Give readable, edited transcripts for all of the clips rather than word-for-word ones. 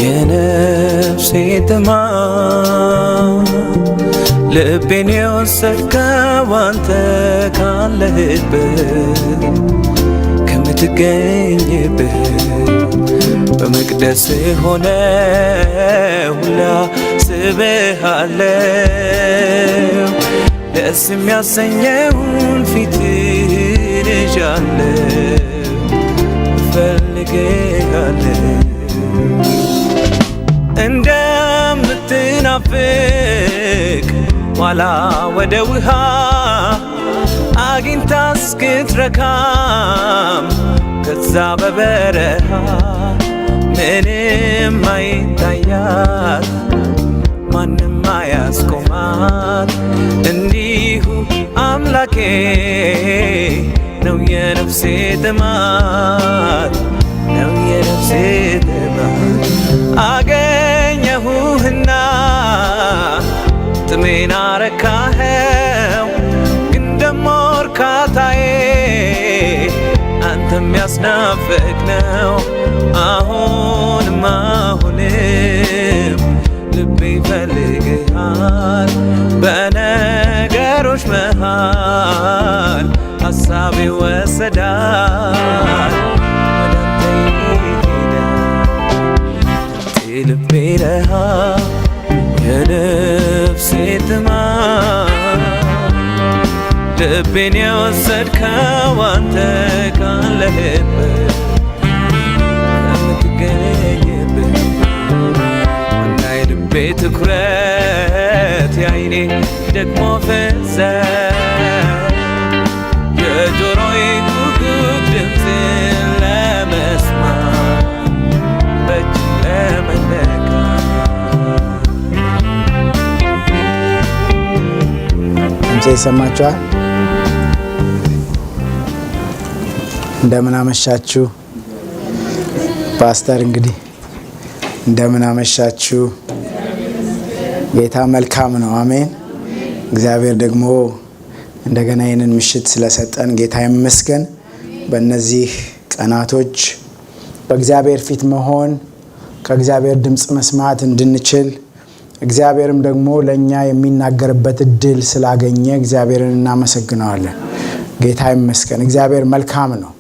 የነፍሴ ጥማት ልቤን የወሰድከው አንተ ካለህበት ከምትገኝበት በመቅደስ ሆነ ሁላ ስብሃለው ደስ የሚያሰኘውን ፊትህን እሻለው እፈልግሃለው እንደምትናፍቅ ዋላ ወደ ውሃ አግኝታ እስክትረካም ከዛ በበረሃ ምንም አይታያት ማንም አያስቆማት እንዲሁ አምላኬ ነው የነፍሴ ጥማት ነው የነፍሴ ጥማት አገኘሁህና ጥሜን አረካኸው ግን ደሞ እርካታዬ አንተም ያስናፍቅ ነው አሁንም ልቤ ይፈልግሃል በነገሮች መሃል ሐሳቤ ወሰዳል ወዳንተ ይሄዳል ልቤ ነሃ የነፍሴ ጥማት ልቤን የወሰድከው አንተ ካለህበት ከምትገኝበት እና የልቤ ትኩረት የዓይኔ ደግሞ ፍዘት የጆሮዬ ጉጉት ድምፅን ለመስማት በእጅ ለመነካት አንቺ ይሰማችኋል? እንደምን አመሻችሁ ፓስተር። እንግዲህ እንደምን አመሻችሁ። ጌታ መልካም ነው። አሜን። እግዚአብሔር ደግሞ እንደገና ይህንን ምሽት ስለሰጠን ጌታ ይመስገን። በእነዚህ ቀናቶች በእግዚአብሔር ፊት መሆን ከእግዚአብሔር ድምፅ መስማት እንድንችል እግዚአብሔርም ደግሞ ለኛ የሚናገርበት እድል ስላገኘ እግዚአብሔርን እናመሰግነዋለን። ጌታ ይመስገን። እግዚአብሔር መልካም ነው።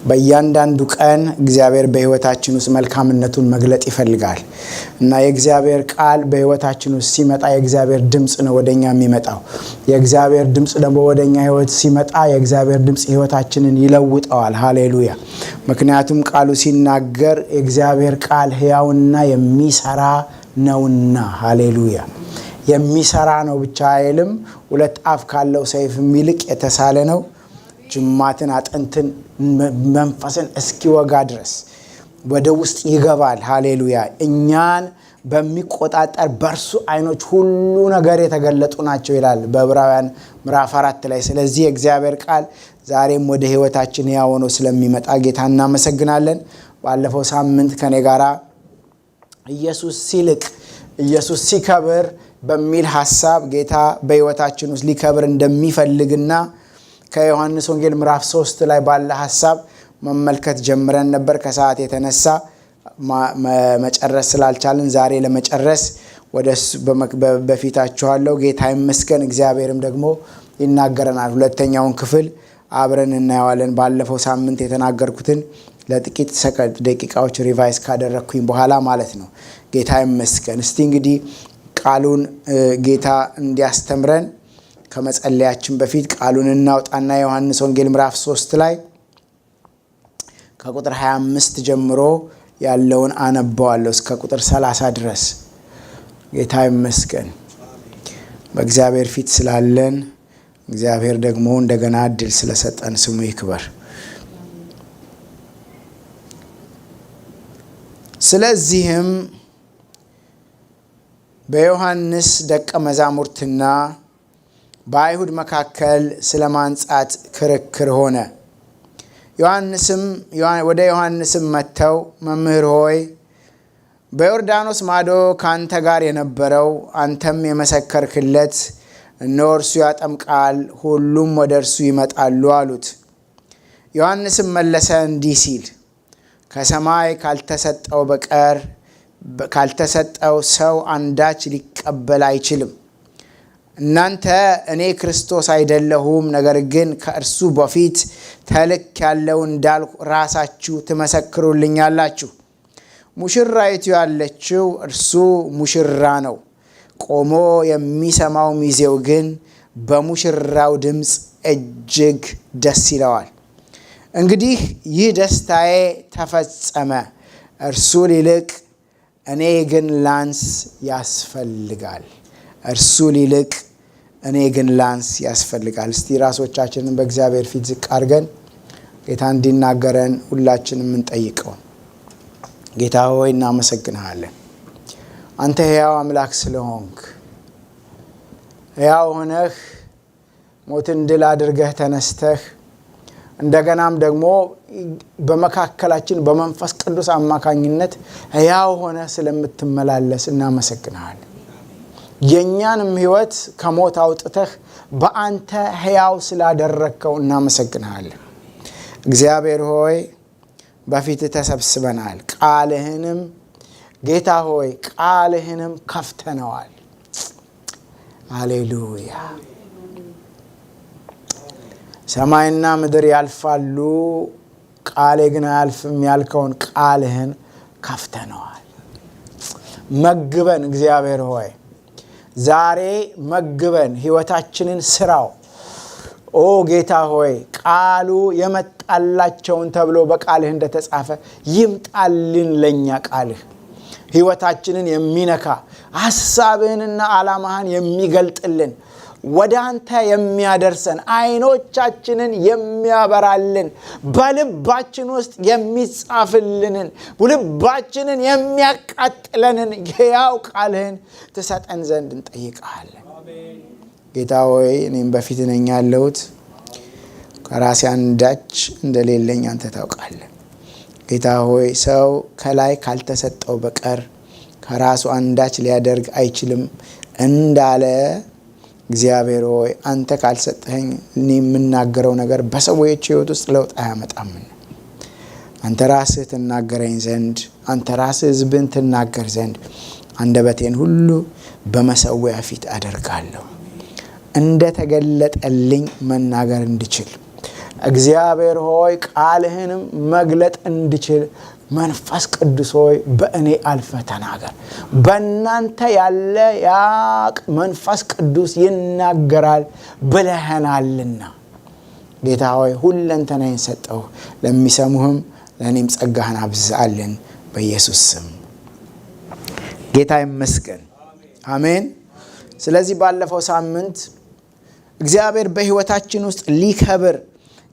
በእያንዳንዱ ቀን እግዚአብሔር በህይወታችን ውስጥ መልካምነቱን መግለጥ ይፈልጋል እና የእግዚአብሔር ቃል በህይወታችን ውስጥ ሲመጣ የእግዚአብሔር ድምፅ ነው ወደኛ የሚመጣው። የእግዚአብሔር ድምፅ ደግሞ ወደኛ ህይወት ሲመጣ የእግዚአብሔር ድምፅ ህይወታችንን ይለውጠዋል። ሃሌሉያ። ምክንያቱም ቃሉ ሲናገር የእግዚአብሔር ቃል ሕያውና የሚሰራ ነውና። ሃሌሉያ። የሚሰራ ነው ብቻ አይልም፣ ሁለት አፍ ካለው ሰይፍ የሚልቅ የተሳለ ነው፣ ጅማትን አጥንትን መንፈስን እስኪወጋ ድረስ ወደ ውስጥ ይገባል። ሃሌሉያ። እኛን በሚቆጣጠር በርሱ አይኖች ሁሉ ነገር የተገለጡ ናቸው ይላል በዕብራውያን ምዕራፍ 4 ላይ። ስለዚህ የእግዚአብሔር ቃል ዛሬም ወደ ህይወታችን ሕያው ሆኖ ስለሚመጣ ጌታ እናመሰግናለን። ባለፈው ሳምንት ከኔ ጋራ ኢየሱስ ሲልቅ ኢየሱስ ሲከብር በሚል ሐሳብ ጌታ በህይወታችን ውስጥ ሊከብር እንደሚፈልግና ከዮሐንስ ወንጌል ምዕራፍ 3 ላይ ባለ ሐሳብ መመልከት ጀምረን ነበር። ከሰዓት የተነሳ መጨረስ ስላልቻልን ዛሬ ለመጨረስ ወደሱ በፊታችኋለሁ። ጌታ ይመስገን። እግዚአብሔርም ደግሞ ይናገረናል። ሁለተኛውን ክፍል አብረን እናየዋለን። ባለፈው ሳምንት የተናገርኩትን ለጥቂት ደቂቃዎች ሪቫይዝ ካደረኩኝ በኋላ ማለት ነው። ጌታ ይመስገን። እስቲ እንግዲህ ቃሉን ጌታ እንዲያስተምረን ከመጸለያችን በፊት ቃሉን እናውጣና ዮሐንስ ወንጌል ምዕራፍ 3 ላይ ከቁጥር 25 ጀምሮ ያለውን አነባዋለሁ እስከ ቁጥር 30 ድረስ። ጌታ ይመስገን። በእግዚአብሔር ፊት ስላለን እግዚአብሔር ደግሞ እንደገና እድል ስለሰጠን ስሙ ይክበር። ስለዚህም በዮሐንስ ደቀ መዛሙርትና በአይሁድ መካከል ስለማንጻት ክርክር ሆነ። ወደ ዮሐንስም መጥተው መምህር ሆይ በዮርዳኖስ ማዶ ካንተ ጋር የነበረው አንተም የመሰከርክለት እነሆ እርሱ ያጠምቃል፣ ሁሉም ወደ እርሱ ይመጣሉ አሉት። ዮሐንስም መለሰ እንዲህ ሲል ከሰማይ ካልተሰጠው በቀር ካልተሰጠው ሰው አንዳች ሊቀበል አይችልም። እናንተ እኔ ክርስቶስ አይደለሁም፣ ነገር ግን ከእርሱ በፊት ተልክ ያለው እንዳልኩ ራሳችሁ ትመሰክሩልኛላችሁ። ሙሽራይቱ ያለችው እርሱ ሙሽራ ነው። ቆሞ የሚሰማው ሚዜው ግን በሙሽራው ድምፅ እጅግ ደስ ይለዋል። እንግዲህ ይህ ደስታዬ ተፈጸመ፣ እርሱ ሊልቅ እኔ ግን ላንስ ያስፈልጋል። እርሱ ሊልቅ እኔ ግን ላንስ ያስፈልጋል። እስቲ ራሶቻችንን በእግዚአብሔር ፊት ዝቅ አድርገን ጌታ እንዲናገረን ሁላችንም እንጠይቀው። ጌታ ሆይ እናመሰግንሃለን። አንተ ሕያው አምላክ ስለሆንክ፣ ሕያው ሆነህ ሞትን ድል አድርገህ ተነስተህ እንደገናም ደግሞ በመካከላችን በመንፈስ ቅዱስ አማካኝነት ሕያው ሆነ ስለምትመላለስ እናመሰግንሃለን። የኛንም ሕይወት ከሞት አውጥተህ በአንተ ሕያው ስላደረግከው እናመሰግንሃለን። እግዚአብሔር ሆይ በፊት ተሰብስበናል። ቃልህንም ጌታ ሆይ ቃልህንም ከፍተነዋል። ሃሌሉያ። ሰማይና ምድር ያልፋሉ፣ ቃሌ ግን አያልፍም ያልከውን ቃልህን ከፍተነዋል። መግበን እግዚአብሔር ሆይ ዛሬ መግበን ሕይወታችንን ስራው። ኦ ጌታ ሆይ ቃሉ የመጣላቸውን ተብሎ በቃልህ እንደተጻፈ ይምጣልን ለኛ ቃልህ ሕይወታችንን የሚነካ ሐሳብህንና ዓላማህን የሚገልጥልን ወደ አንተ የሚያደርሰን አይኖቻችንን የሚያበራልን በልባችን ውስጥ የሚጻፍልንን ልባችንን የሚያቃጥለንን ሕያው ቃልህን ትሰጠን ዘንድ እንጠይቃለን። ጌታ ሆይ እኔም በፊት ነኝ ያለሁት፣ ከራሴ አንዳች እንደሌለኝ አንተ ታውቃለህ። ጌታ ሆይ ሰው ከላይ ካልተሰጠው በቀር ከራሱ አንዳች ሊያደርግ አይችልም እንዳለ እግዚአብሔር ሆይ አንተ ካልሰጠኸኝ እኔ የምናገረው ነገር በሰዎች ሕይወት ውስጥ ለውጥ አያመጣም። አንተ ራስህ ትናገረኝ ዘንድ፣ አንተ ራስህ ሕዝብን ትናገር ዘንድ አንደበቴን ሁሉ በመሰዊያ ፊት አደርጋለሁ፣ እንደ ተገለጠልኝ መናገር እንድችል እግዚአብሔር ሆይ ቃልህንም መግለጥ እንድችል መንፈስ ቅዱስ ሆይ በእኔ አልፈ ተናገር። በእናንተ ያለ ያ መንፈስ ቅዱስ ይናገራል ብለህናልና ጌታ ሆይ ሁለንተናዬን ሰጠሁ፣ ለሚሰሙህም ለእኔም ጸጋህን አብዛልን በኢየሱስ ስም። ጌታ ይመስገን። አሜን። ስለዚህ ባለፈው ሳምንት እግዚአብሔር በሕይወታችን ውስጥ ሊከብር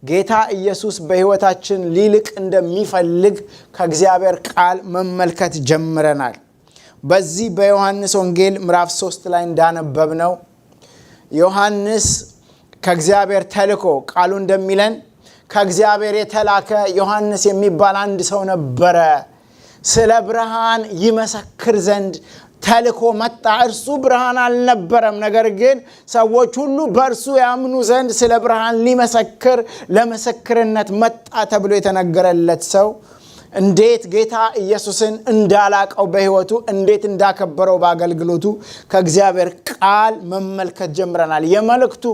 ጌታ ኢየሱስ በሕይወታችን ሊልቅ እንደሚፈልግ ከእግዚአብሔር ቃል መመልከት ጀምረናል። በዚህ በዮሐንስ ወንጌል ምዕራፍ 3 ላይ እንዳነበብነው ዮሐንስ ከእግዚአብሔር ተልኮ ቃሉ እንደሚለን ከእግዚአብሔር የተላከ ዮሐንስ የሚባል አንድ ሰው ነበረ። ስለ ብርሃን ይመሰክር ዘንድ ተልኮ መጣ። እርሱ ብርሃን አልነበረም፣ ነገር ግን ሰዎች ሁሉ በእርሱ ያምኑ ዘንድ ስለ ብርሃን ሊመሰክር ለምስክርነት መጣ ተብሎ የተነገረለት ሰው እንዴት ጌታ ኢየሱስን እንዳላቀው በሕይወቱ እንዴት እንዳከበረው በአገልግሎቱ ከእግዚአብሔር ቃል መመልከት ጀምረናል። የመልእክቱ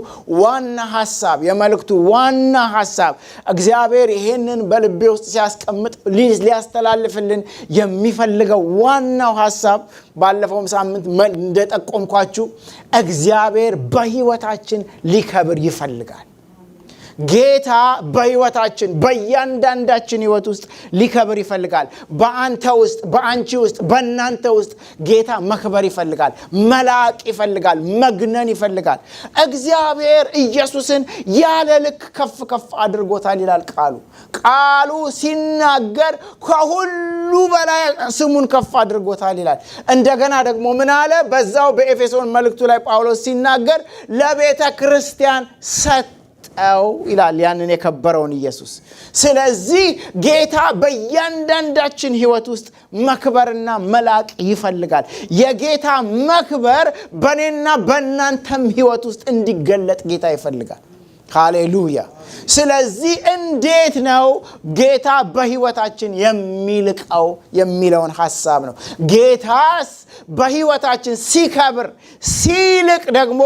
ዋና ሐሳብ እግዚአብሔር ይሄንን በልቤ ውስጥ ሲያስቀምጥ ሊያስተላልፍልን የሚፈልገው ዋናው ሐሳብ ባለፈውም ሳምንት እንደጠቆምኳችሁ እግዚአብሔር በሕይወታችን ሊከብር ይፈልጋል። ጌታ በሕይወታችን በእያንዳንዳችን ሕይወት ውስጥ ሊከብር ይፈልጋል። በአንተ ውስጥ፣ በአንቺ ውስጥ፣ በእናንተ ውስጥ ጌታ መክበር ይፈልጋል፣ መላቅ ይፈልጋል፣ መግነን ይፈልጋል። እግዚአብሔር ኢየሱስን ያለ ልክ ከፍ ከፍ አድርጎታል ይላል ቃሉ ሲናገር ከሁሉ በላይ ስሙን ከፍ አድርጎታል ይላል። እንደገና ደግሞ ምን አለ? በዛው በኤፌሶን መልእክቱ ላይ ጳውሎስ ሲናገር ለቤተ ክርስቲያን ይላል ያንን የከበረውን ኢየሱስ። ስለዚህ ጌታ በእያንዳንዳችን ሕይወት ውስጥ መክበርና መላቅ ይፈልጋል። የጌታ መክበር በእኔና በእናንተም ሕይወት ውስጥ እንዲገለጥ ጌታ ይፈልጋል። ሃሌሉያ። ስለዚህ እንዴት ነው ጌታ በህይወታችን የሚልቀው የሚለውን ሐሳብ ነው። ጌታስ በህይወታችን ሲከብር ሲልቅ ደግሞ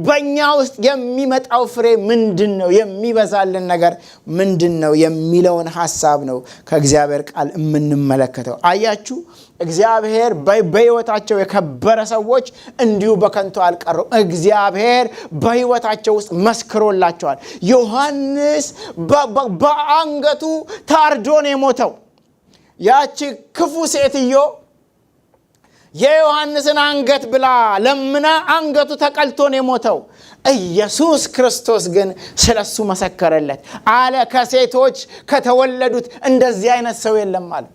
በእኛ ውስጥ የሚመጣው ፍሬ ምንድነው? የሚበዛልን ነገር ምንድነው የሚለውን ሐሳብ ነው ከእግዚአብሔር ቃል የምንመለከተው። አያችሁ፣ እግዚአብሔር በህይወታቸው የከበረ ሰዎች እንዲሁ በከንቱ አልቀሩም። እግዚአብሔር በህይወታቸው ውስጥ መስክሮላቸዋል። ዮሐንስ በአንገቱ ታርዶ ነው የሞተው። ያቺ ክፉ ሴትዮ የዮሐንስን አንገት ብላ ለምና አንገቱ ተቀልቶ ነው የሞተው። ኢየሱስ ክርስቶስ ግን ስለሱ መሰከረለት አለ። ከሴቶች ከተወለዱት እንደዚህ አይነት ሰው የለም አለ።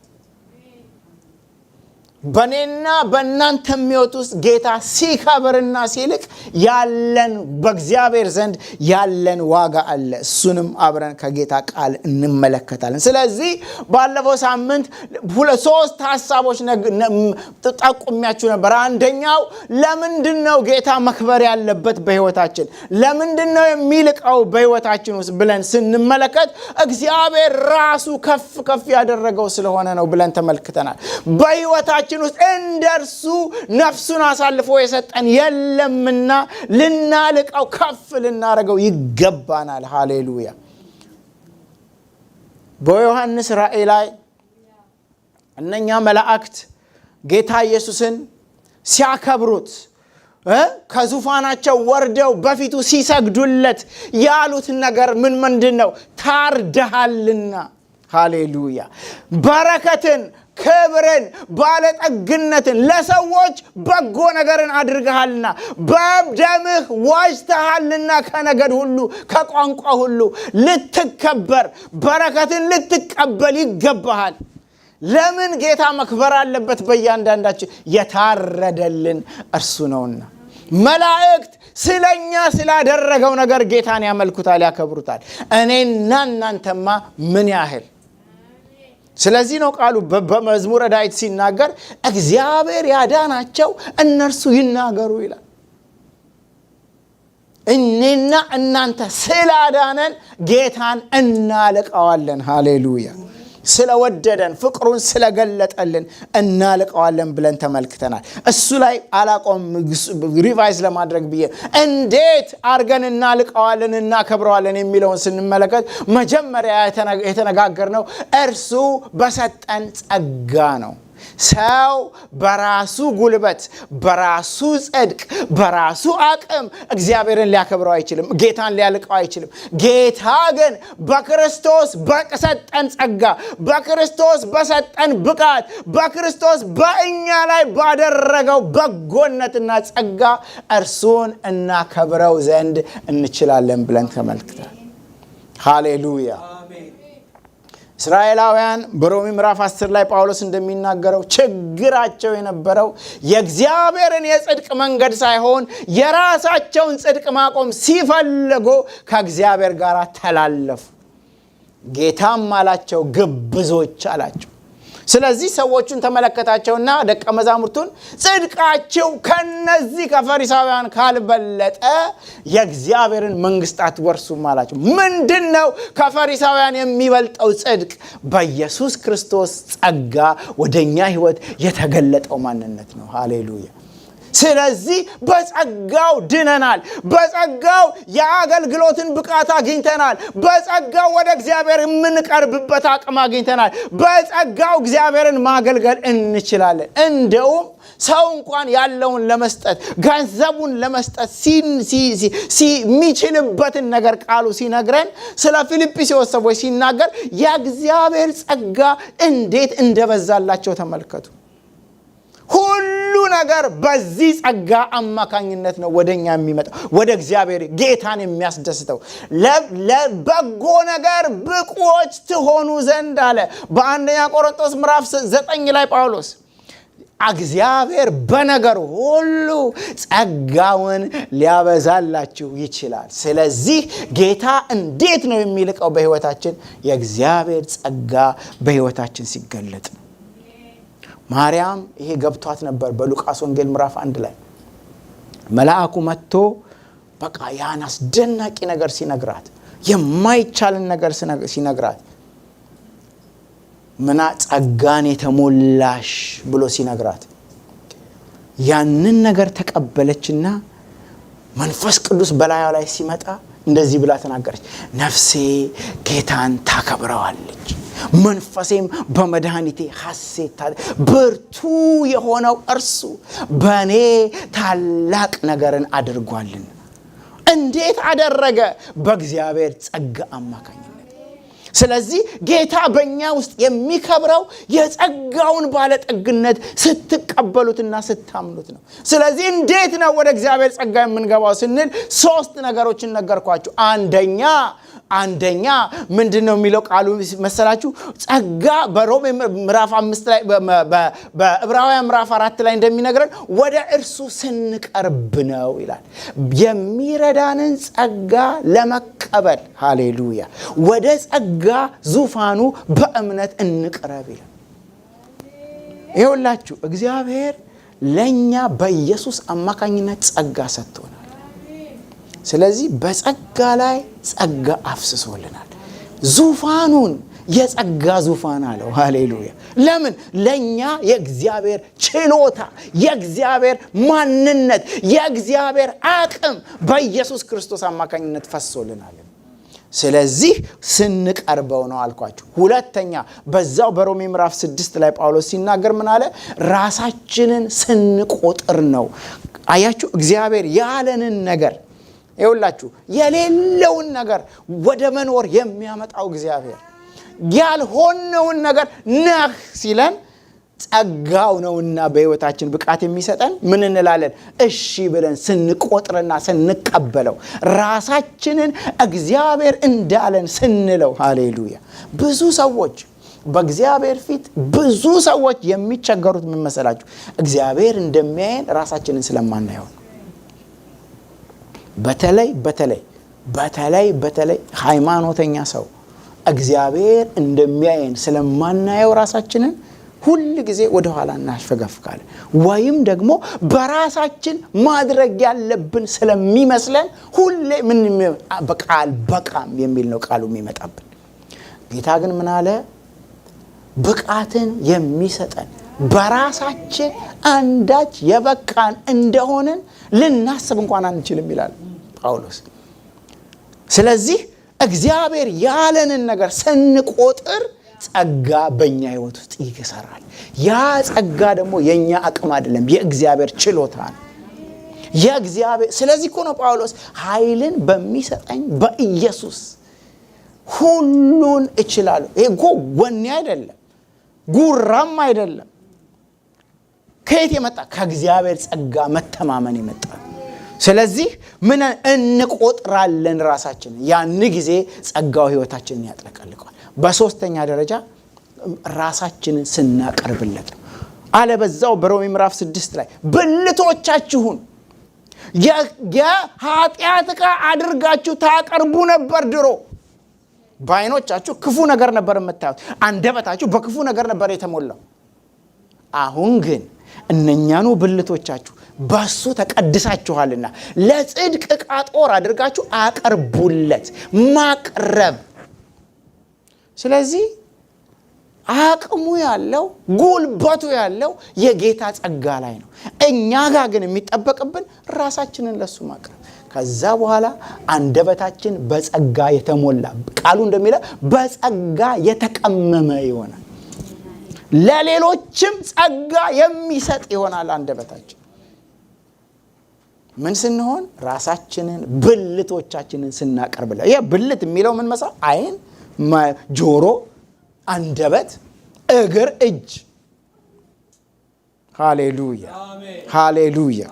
በኔና በእናንተ ሕይወት ውስጥ ጌታ ሲከብርና ሲልቅ ያለን በእግዚአብሔር ዘንድ ያለን ዋጋ አለ። እሱንም አብረን ከጌታ ቃል እንመለከታለን። ስለዚህ ባለፈው ሳምንት 3 ሐሳቦች ጠቁሚያችሁ ነበር። አንደኛው ለምንድነው ጌታ መክበር ያለበት በህይወታችን? ለምንድነው የሚልቀው በህይወታችን ውስጥ ብለን ስንመለከት እግዚአብሔር ራሱ ከፍ ያደረገው ስለሆነ ነው ብለን ተመልክተናል። በህይወታችን ውስጥ እንደርሱ ነፍሱን አሳልፎ የሰጠን የለምና ልናልቀው ከፍ ልናረገው ይገባናል። ሃሌሉያ። በዮሐንስ ራእይ ላይ እነኛ መላእክት ጌታ ኢየሱስን ሲያከብሩት ከዙፋናቸው ወርደው በፊቱ ሲሰግዱለት ያሉት ነገር ምንድነው? ታርደሃልና። ሃሌሉያ። በረከትን፣ ክብርን፣ ባለጠግነትን ለሰዎች በጎ ነገርን አድርገሃልና በደምህ ዋጅተሃልና ከነገድ ሁሉ ከቋንቋ ሁሉ ልትከበር በረከትን ልትቀበል ይገባሃል። ለምን ጌታ መክበር አለበት? በእያንዳንዳችን የታረደልን እርሱ ነውና። መላእክት ስለኛ ስላደረገው ነገር ጌታን ያመልኩታል፣ ያከብሩታል። እኔና እናንተማ ምን ያህል? ስለዚህ ነው ቃሉ በመዝሙረ ዳዊት ሲናገር እግዚአብሔር ያዳናቸው እነርሱ ይናገሩ ይላል። እኔና እናንተ ስላዳነን ጌታን እናልቀዋለን። ሃሌሉያ። ስለወደደን ፍቅሩን ስለገለጠልን እናልቀዋለን ብለን ተመልክተናል። እሱ ላይ አላቆም ሪቫይዝ ለማድረግ ብዬ እንዴት አርገን እናልቀዋለን እናከብረዋለን የሚለውን ስንመለከት መጀመሪያ የተነጋገርነው እርሱ በሰጠን ጸጋ ነው። ሰው በራሱ ጉልበት፣ በራሱ ጽድቅ፣ በራሱ አቅም እግዚአብሔርን ሊያከብረው አይችልም፣ ጌታን ሊያልቀው አይችልም። ጌታ ግን በክርስቶስ በሰጠን ጸጋ፣ በክርስቶስ በሰጠን ብቃት፣ በክርስቶስ በእኛ ላይ ባደረገው በጎነትና ጸጋ እርሱን እናከብረው ዘንድ እንችላለን ብለን ተመልክተናል። ሃሌሉያ። እስራኤላውያን በሮሜ ምዕራፍ 10 ላይ ጳውሎስ እንደሚናገረው ችግራቸው የነበረው የእግዚአብሔርን የጽድቅ መንገድ ሳይሆን የራሳቸውን ጽድቅ ማቆም ሲፈልጉ ከእግዚአብሔር ጋር ተላለፉ። ጌታም አላቸው ግብዞች አላቸው። ስለዚህ ሰዎቹን ተመለከታቸውና ደቀ መዛሙርቱን ጽድቃቸው ከነዚህ ከፈሪሳውያን ካልበለጠ የእግዚአብሔርን መንግስት አትወርሱም አላቸው። ምንድነው ከፈሪሳውያን የሚበልጠው ጽድቅ? በኢየሱስ ክርስቶስ ጸጋ ወደኛ ህይወት የተገለጠው ማንነት ነው። ሃሌሉያ። ስለዚህ በጸጋው ድነናል። በጸጋው የአገልግሎትን ብቃት አግኝተናል። በጸጋው ወደ እግዚአብሔር የምንቀርብበት አቅም አግኝተናል። በጸጋው እግዚአብሔርን ማገልገል እንችላለን። እንደውም ሰው እንኳን ያለውን ለመስጠት ገንዘቡን ለመስጠት የሚችልበትን ነገር ቃሉ ሲነግረን ስለ ፊልጵስዩስ ሰዎች ሲናገር የእግዚአብሔር ጸጋ እንዴት እንደበዛላቸው ተመልከቱ። ሁሉ ነገር በዚህ ጸጋ አማካኝነት ነው ወደኛ የሚመጣው፣ ወደ እግዚአብሔር ጌታን የሚያስደስተው። ለበጎ ነገር ብቁዎች ትሆኑ ዘንድ አለ በአንደኛ ቆሮንቶስ ምዕራፍ 9 ላይ ጳውሎስ እግዚአብሔር በነገር ሁሉ ጸጋውን ሊያበዛላችሁ ይችላል። ስለዚህ ጌታ እንዴት ነው የሚልቀው በህይወታችን? የእግዚአብሔር ጸጋ በህይወታችን ሲገለጥ። ማርያም ይሄ ገብቷት ነበር። በሉቃስ ወንጌል ምዕራፍ 1 ላይ መልአኩ መጥቶ በቃ ያን አስደናቂ ነገር ሲነግራት፣ የማይቻልን ነገር ሲነግራት፣ ምና ጸጋን የተሞላሽ ብሎ ሲነግራት ያንን ነገር ተቀበለችና መንፈስ ቅዱስ በላዩ ላይ ሲመጣ እንደዚህ ብላ ተናገረች። ነፍሴ ጌታን ታከብረዋለች፣ መንፈሴም በመድኃኒቴ ሐሴት ብርቱ የሆነው እርሱ በእኔ ታላቅ ነገርን አድርጓልና። እንዴት አደረገ? በእግዚአብሔር ጸጋ አማካኝነት። ስለዚህ ጌታ በእኛ ውስጥ የሚከብረው የጸጋውን ባለጠግነት ስትቀበሉትና ስታምኑት ነው። ስለዚህ እንዴት ነው ወደ እግዚአብሔር ጸጋ የምንገባው ስንል 3 ነገሮችን ነገርኳችሁ። አንደኛ ምንድነው የሚለው ቃሉ መሰላችሁ? ጸጋ በሮሜ ምዕራፍ 5 ላይ በዕብራውያን ምዕራፍ 4 ላይ እንደሚነግረን ወደ እርሱ ስንቀርብ ነው ይላል። የሚረዳንን ጸጋ ለመቀበል ሃሌሉያ፣ ወደ ጸጋ ዙፋኑ በእምነት እንቅረብ ይላል። ይኸውላችሁ እግዚአብሔር ለኛ በኢየሱስ አማካኝነት ጸጋ ሰጥቶናል። ስለዚህ በጸጋ ላይ ጸጋ አፍስሶልናል። ዙፋኑን የጸጋ ዙፋን አለው። ሃሌሉያ። ለምን? ለኛ የእግዚአብሔር ችሎታ፣ የእግዚአብሔር ማንነት፣ የእግዚአብሔር አቅም በኢየሱስ ክርስቶስ አማካኝነት ፈሶልናል። ስለዚህ ስንቀርበው ነው አልኳችሁ። ሁለተኛ በዛው በሮሜ ምዕራፍ 6 ላይ ጳውሎስ ሲናገር ምን አለ? ራሳችንን ስንቆጥር ነው። አያችሁ እግዚአብሔር ያለንን ነገር ይኸውላችሁ የሌለውን ነገር ወደ መኖር የሚያመጣው እግዚአብሔር ያልሆነውን ነገር ነህ ሲለን ጸጋው ነውና በሕይወታችን ብቃት የሚሰጠን ምን እንላለን? እሺ ብለን ስንቆጥርና ስንቀበለው ራሳችንን እግዚአብሔር እንዳለን ስንለው። ሃሌሉያ። ብዙ ሰዎች በእግዚአብሔር ፊት ብዙ ሰዎች የሚቸገሩት ምን መሰላችሁ? እግዚአብሔር እንደሚያየን ራሳችንን ስለማናየው። በተለይ ሃይማኖተኛ ሰው እግዚአብሔር እንደሚያየን ስለማናየው ራሳችንን ሁል ጊዜ ወደ ኋላ እናፈገፍጋለን። ወይም ደግሞ በራሳችን ማድረግ ያለብን ስለሚመስለን ሁሌ ምን በቃም የሚል ነው ቃሉ የሚመጣብን። ጌታ ግን ምን አለ? ብቃትን የሚሰጠን በራሳችን አንዳች የበቃን እንደሆነን ልናስብ እንኳን አንችልም ይላል ጳውሎስ። ስለዚህ እግዚአብሔር ያለንን ነገር ስንቆጥር ጸጋ በእኛ ሕይወት ውስጥ ይሰራል። ያ ጸጋ ደግሞ የኛ አቅም አይደለም፣ የእግዚአብሔር ችሎታ ነው። ስለዚህ እኮ ነው ጳውሎስ ኃይልን በሚሰጠኝ በኢየሱስ ሁሉን እችላለሁ። ይሄ እኮ ወኔ አይደለም፣ ጉራም አይደለም። ከየት የመጣ? ከእግዚአብሔር ጸጋ መተማመን የመጣ። ስለዚህ ምን እንቆጥራለን? ራሳችንን። ያን ጊዜ ጸጋው ሕይወታችንን ያጥለቀልቀዋል። በሶስተኛ ደረጃ ራሳችንን ስናቀርብለት ነው አለ። በዛው በሮሜ ምዕራፍ 6 ላይ ብልቶቻችሁን የኃጢአት ዕቃ አድርጋችሁ ታቀርቡ ነበር ድሮ። በዓይኖቻችሁ ክፉ ነገር ነበር የምታዩት፣ አንደበታችሁ በክፉ ነገር ነበር የተሞላው። አሁን ግን እነኛኑ ብልቶቻችሁ በሱ ተቀድሳችኋልና ለጽድቅ ዕቃ ጦር አድርጋችሁ አቀርቡለት። ማቅረብ። ስለዚህ አቅሙ ያለው ጉልበቱ ያለው የጌታ ጸጋ ላይ ነው። እኛ ጋር ግን የሚጠበቅብን ራሳችንን ለሱ ማቅረብ። ከዛ በኋላ አንደበታችን በጸጋ የተሞላ ቃሉ እንደሚለው በጸጋ የተቀመመ ይሆናል። ለሌሎችም ጸጋ የሚሰጥ ይሆናል አንደበታችን። ምን ስንሆን? ራሳችንን ብልቶቻችንን ስናቀርብለት። ይሄ ብልት የሚለው ምን መሰለህ? አይን፣ ጆሮ፣ አንደበት፣ እግር፣ እጅ። ሃሌሉያ ሃሌሉያ።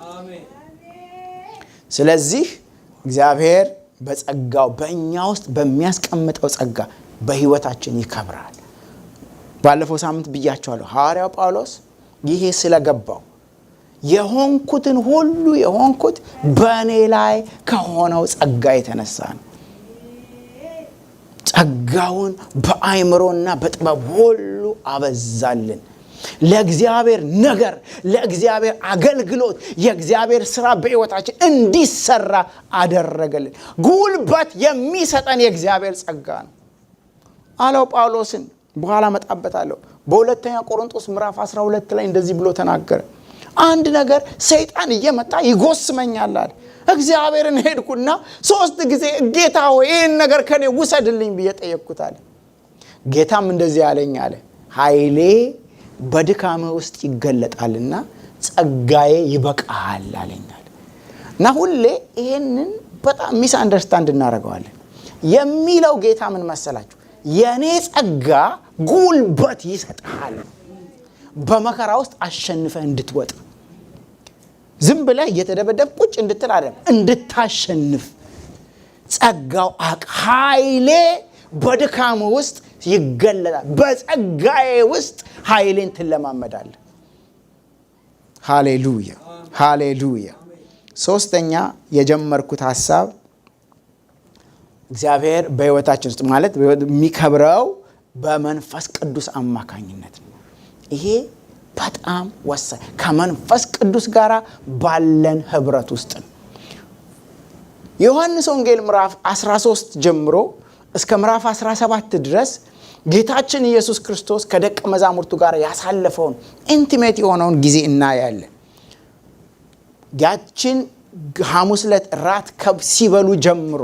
ስለዚህ እግዚአብሔር በጸጋው በእኛ ውስጥ በሚያስቀምጠው ጸጋ በሕይወታችን ይከብራል። ባለፈው ሳምንት ብያቸዋለሁ። ሐዋርያው ጳውሎስ ይሄ ስለገባው የሆንኩትን ሁሉ የሆንኩት በእኔ ላይ ከሆነው ጸጋ የተነሳ ነው። ጸጋውን በአእምሮና በጥበብ ሁሉ አበዛልን። ለእግዚአብሔር ነገር፣ ለእግዚአብሔር አገልግሎት የእግዚአብሔር ስራ በሕይወታችን እንዲሰራ አደረገልን። ጉልበት የሚሰጠን የእግዚአብሔር ጸጋ ነው አለው ጳውሎስን። በኋላ መጣበታለሁ። በሁለተኛ ቆሮንቶስ ምዕራፍ 12 ላይ እንደዚህ ብሎ ተናገረ። አንድ ነገር ሰይጣን እየመጣ ይጎስመኛል አለ። እግዚአብሔርን ሄድኩና 3 ጊዜ ጌታ ሆይ ይህን ነገር ከኔ ውሰድልኝ ብዬ ጠየቅኩት አለ። ጌታም እንደዚህ አለኝ አለ፣ ኃይሌ በድካምህ ውስጥ ይገለጣልና ጸጋዬ ይበቃሃል አለኛል። እና ሁሌ ይሄንን በጣም ሚስ አንደርስታንድ እናደርገዋለን። የሚለው ጌታ ምን መሰላችሁ? የኔ ጸጋ ጉልበት ይሰጣል በመከራ ውስጥ አሸንፈህ እንድትወጣ። ዝም ብለህ እየተደበደብ ቁጭ እንድትል አይደለም፣ እንድታሸንፍ ጸጋው ኃይሌ በድካም ውስጥ ይገለጣል። በጸጋዬ ውስጥ ኃይሌን ትለማመዳለህ። ሃሌሉያ ሃሌሉያ። ሶስተኛ የጀመርኩት ሐሳብ እግዚአብሔር በሕይወታችን ውስጥ ማለት የሚከብረው በመንፈስ ቅዱስ አማካኝነት ነው። ይሄ በጣም ወሳኝ ከመንፈስ ቅዱስ ጋር ባለን ህብረት ውስጥ ነው። ዮሐንስ ወንጌል ምዕራፍ 13 ጀምሮ እስከ ምዕራፍ 17 ድረስ ጌታችን ኢየሱስ ክርስቶስ ከደቀ መዛሙርቱ ጋር ያሳለፈውን ኢንቲሜት የሆነውን ጊዜ እናያለን። ያችን ሐሙስ ዕለት ራት ሲበሉ ጀምሮ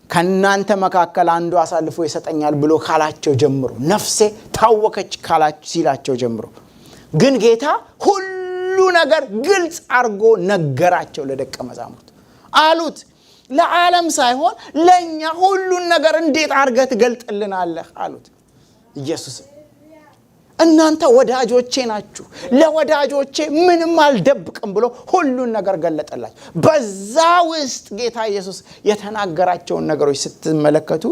ከናንተ መካከል አንዱ አሳልፎ ይሰጠኛል ብሎ ካላቸው ጀምሮ ነፍሴ ታወከች ሲላቸው ጀምሮ ግን ጌታ ሁሉ ነገር ግልጽ አድርጎ ነገራቸው ለደቀ መዛሙርቱ። አሉት ለዓለም ሳይሆን ለኛ ሁሉን ነገር እንዴት አድርገህ ትገልጥልናለህ አሉት። ኢየሱስ እናንተ ወዳጆቼ ናችሁ፣ ለወዳጆቼ ምንም አልደብቅም ብሎ ሁሉን ነገር ገለጠላቸው። በዛ ውስጥ ጌታ ኢየሱስ የተናገራቸውን ነገሮች ስትመለከቱ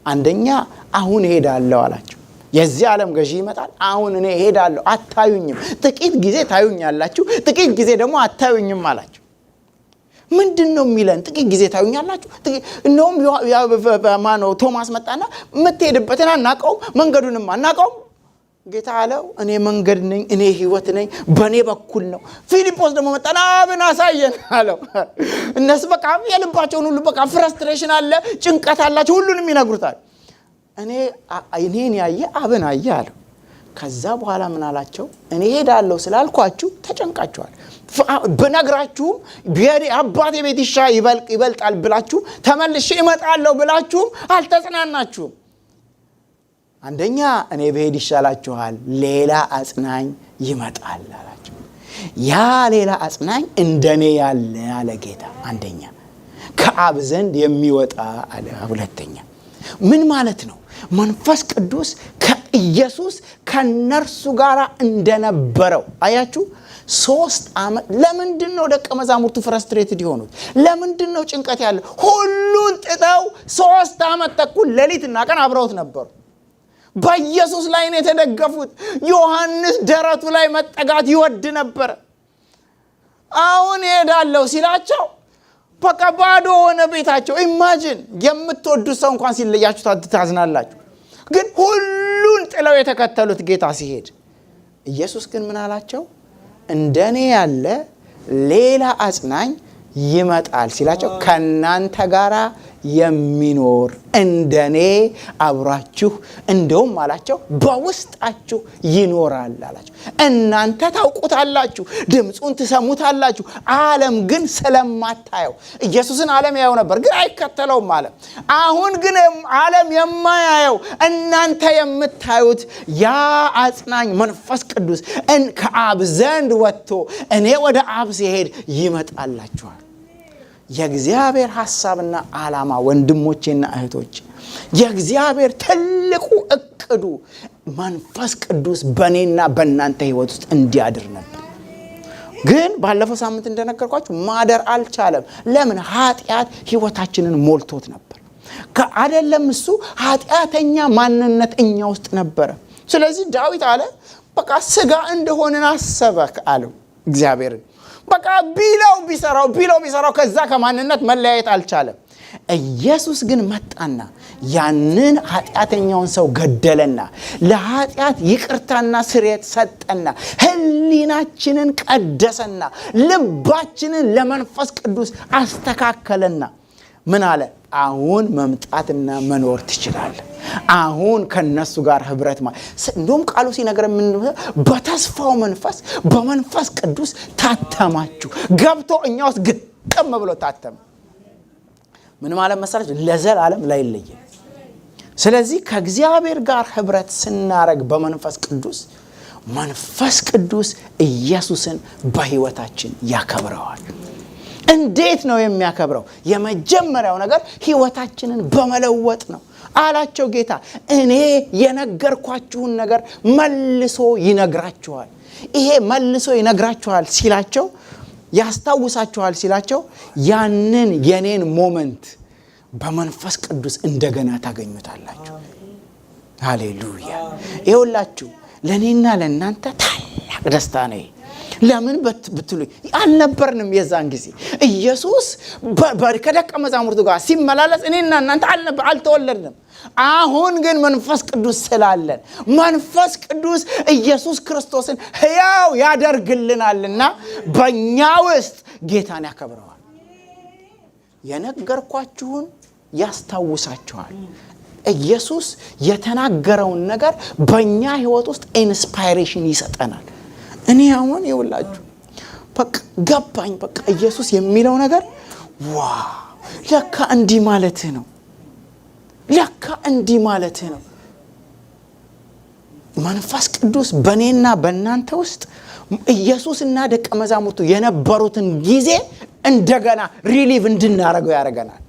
አንደኛ አሁን እሄዳለሁ አላቸው። የዚህ ዓለም ገዢ ይመጣል፣ አሁን እኔ እሄዳለሁ፣ አታዩኝም፣ ጥቂት ጊዜ ታዩኛላችሁ፣ ጥቂት ጊዜ ደግሞ አታዩኝም አላቸው። ምንድነው የሚለን? ጥቂት ጊዜ ታዩኛላችሁ። እንደውም ማነው ቶማስ መጣና የምትሄድበትን አናውቀውም፣ መንገዱንም አናውቀውም። ጌታ አለው እኔ መንገድ ነኝ፣ እኔ ህይወት ነኝ፣ በእኔ በኩል ነው። ፊልጶስ ደግሞ መጣና አብን አሳየን አለው። እነሱ በቃ የልባቸውን ሁሉ በቃ ፍረስትሬሽን አለ፣ ጭንቀት አላቸው፣ ሁሉንም ይነግሩታል። እኔን ያየ አብን አየ አለው። ከዛ በኋላ ምን አላቸው? እኔ ሄዳለሁ ስላልኳችሁ ተጨንቃችኋል። ብነግራችሁም አባቴ ቤት ይበልጣል ብላችሁ ተመልሼ እመጣለሁ ብላችሁም አልተጽናናችሁም። አንደኛ እኔ ብሄድ ይሻላችኋል፣ ሌላ አጽናኝ ይመጣል አላቸው። ያ ሌላ አጽናኝ እንደኔ ያለ አለ ጌታ። አንደኛ ከአብ ዘንድ የሚወጣ አለ። ሁለተኛ ምን ማለት ነው? መንፈስ ቅዱስ ከኢየሱስ ከነርሱ ጋር እንደነበረው አያችሁ። 3 ዓመት ለምንድን ነው ደቀ መዛሙርቱ ፍረስትሬትድ የሆኑት? ለምንድን ነው ጭንቀት ያለው? ሁሉን ጥተው 3 ዓመት ተኩል ሌሊትና ቀን አብረውት ነበሩ። በኢየሱስ ላይ ነው የተደገፉት። ዮሐንስ ደረቱ ላይ መጠጋት ይወድ ነበር። አሁን እሄዳለሁ ሲላቸው በቃ ባዶ ሆነ ቤታቸው። ኢማጂን የምትወዱት ሰው እንኳን ሲለያችሁ ታዝናላችሁ። ግን ሁሉን ጥለው የተከተሉት ጌታ ሲሄድ፣ ኢየሱስ ግን ምን አላቸው? እንደኔ ያለ ሌላ አጽናኝ ይመጣል ሲላቸው ከናንተ ጋራ የሚኖር እንደኔ አብራችሁ እንደውም አላቸው በውስጣችሁ ይኖራል አላቸው። እናንተ ታውቁታላችሁ፣ ድምጹን ትሰሙታላችሁ። ዓለም ግን ስለማታየው ኢየሱስን ዓለም ያየው ነበር ግን አይከተለውም ዓለም። አሁን ግን ዓለም የማያየው እናንተ የምታዩት ያ አጽናኝ መንፈስ ቅዱስ ከአብ ዘንድ ወጥቶ እኔ ወደ አብ ሲሄድ ይመጣላችኋል። የእግዚአብሔር ሐሳብና ዓላማ ወንድሞቼና እህቶች፣ የእግዚአብሔር ትልቁ እቅዱ መንፈስ ቅዱስ በእኔና በእናንተ ህይወት ውስጥ እንዲያድር ነበር። ግን ባለፈው ሳምንት እንደነገርኳችሁ ማደር አልቻለም። ለምን? ኃጢአት ህይወታችንን ሞልቶት ነበር። ከአደለም እሱ ኃጢአተኛ ማንነት እኛ ውስጥ ነበረ። ስለዚህ ዳዊት አለ በቃ ስጋ እንደሆነን አሰበ አለው እግዚአብሔርን። በቃ ቢለው ከዛ ከማንነት መለያየት አልቻለም። ኢየሱስ ግን መጣና ያንን ኃጢአተኛውን ሰው ገደለና ለኃጢአት ይቅርታና ስርየት ሰጠና ህሊናችንን ቀደሰና ልባችንን ለመንፈስ ቅዱስ አስተካከለና ምን አለ? አሁን መምጣትና መኖር ትችላለህ። አሁን ከነሱ ጋር ህብረት እንደውም ቃሉ ሲነገር ምን በተስፋው መንፈስ በመንፈስ ቅዱስ ታተማችሁ። ገብቶ እኛ ውስጥ ግጥም ብሎ ታተመ። ምን ማለት መሰላችሁ? ለዘላለም ላይለየ። ስለዚህ ከእግዚአብሔር ጋር ህብረት ስናረግ በመንፈስ ቅዱስ መንፈስ ቅዱስ ኢየሱስን በህይወታችን ያከብረዋል። እንዴት ነው የሚያከብረው? የመጀመሪያው ነገር ህይወታችንን በመለወጥ ነው አላቸው ጌታ። እኔ የነገርኳችሁን ነገር መልሶ ይነግራችኋል። ይሄ መልሶ ይነግራችኋል ሲላቸው ያስታውሳችኋል ሲላቸው ያንን የኔን ሞመንት በመንፈስ ቅዱስ እንደገና ታገኙታላችሁ። ሃሌሉያ! ይኸውላችሁ ለኔና ለናንተ ታላቅ ደስታ ነው። ለምን ብትሉ አልነበርንም የዛን ጊዜ ኢየሱስ ከደቀ መዛሙርቱ ጋር ሲመላለስ እኔና እናንተ አልተወለድንም። አሁን ግን መንፈስ ቅዱስ ስላለን መንፈስ ቅዱስ ኢየሱስ ክርስቶስን ሕያው ያደርግልናልና በእኛ ውስጥ ጌታን ያከብረዋል። የነገርኳችሁን ያስታውሳችኋል። ኢየሱስ የተናገረውን ነገር በእኛ ህይወት ውስጥ ኢንስፓይሬሽን ይሰጠናል። እኔ አሁን ይውላችሁ በቃ ገባኝ። በቃ ኢየሱስ የሚለው ነገር ለካ እንዲህ ማለትህ ነው። ለካ እንዲህ ማለትህ ነው። መንፈስ ቅዱስ በእኔና በእናንተ ውስጥ ኢየሱስና ደቀ መዛሙርቱ የነበሩትን ጊዜ እንደገና ሪሊቭ እንድናረገው ያደርገናል።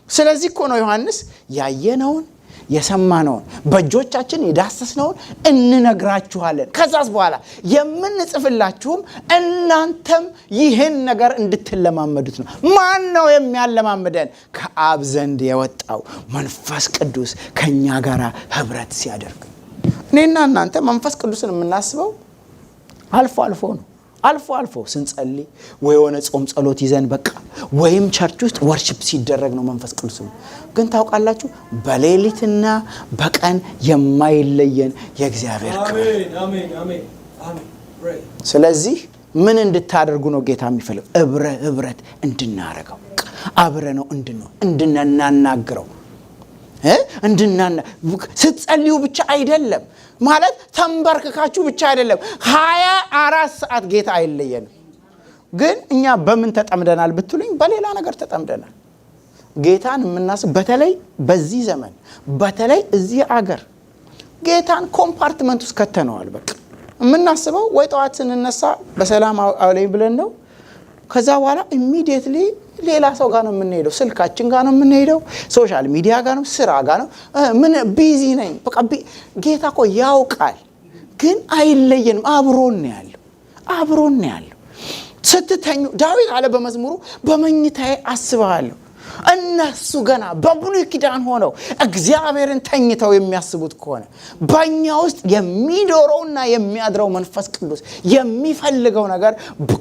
ስለዚህ እኮ ነው ዮሐንስ ያየነውን የሰማነውን በእጆቻችን የዳሰስነውን እንነግራችኋለን። ከዛስ በኋላ የምንጽፍላችሁም እናንተም ይህን ነገር እንድትለማመዱት ነው። ማን ነው የሚያለማምደን? ከአብ ዘንድ የወጣው መንፈስ ቅዱስ ከኛ ጋር ህብረት ሲያደርግ። እኔና እናንተ መንፈስ ቅዱስን የምናስበው አልፎ አልፎ ነው። አልፎ ስንጸልይ ወይ የሆነ ጾም ጸሎት ይዘን በቃ ወይም ቸርች ውስጥ ወርሺፕ ሲደረግ ነው መንፈስ ቅዱስ። ግን ታውቃላችሁ በሌሊትና በቀን የማይለየን የእግዚአብሔር ክብር። ስለዚህ ምን እንድታደርጉ ነው ጌታ የሚፈልግ? ህብረት እንድናረገው፣ አብረ ነው እንድናናግረው ስትጸልዩ ብቻ አይደለም ማለት ተንበርክካችሁ ብቻ አይደለም። 24 ሰዓት ጌታ አይለየንም። ግን እኛ በምን ተጠምደናል ብትሉኝ በሌላ ነገር ተጠምደናል። ጌታን የምናስብ በተለይ በዚህ ዘመን በተለይ እዚህ አገር ጌታን ኮምፓርትመንት ውስጥ ከተነዋል። በቃ የምናስበው ወይ ጠዋት ስንነሳ በሰላም አውለኝ ብለን ነው። ከዛ በኋላ ኢሚዲየትሊ ሌላ ሰው ጋር ነው የምንሄደው። ስልካችን ጋር ነው የምንሄደው። ሶሻል ሚዲያ ጋር ነው፣ ስራ ጋር ነው። ምን ቢዚ ነኝ በቃ። ጌታ እኮ ያውቃል፣ ግን አይለየንም። አብሮን ነው ያለው። ስትተኙ ዳዊት አለ በመዝሙሩ በመኝታዬ አስብሃለሁ። እነሱ ገና በብሉይ ኪዳን ሆነው እግዚአብሔርን ተኝተው የሚያስቡት ከሆነ በእኛ ውስጥ የሚኖረውና የሚያድረው መንፈስ ቅዱስ የሚፈልገው ነገር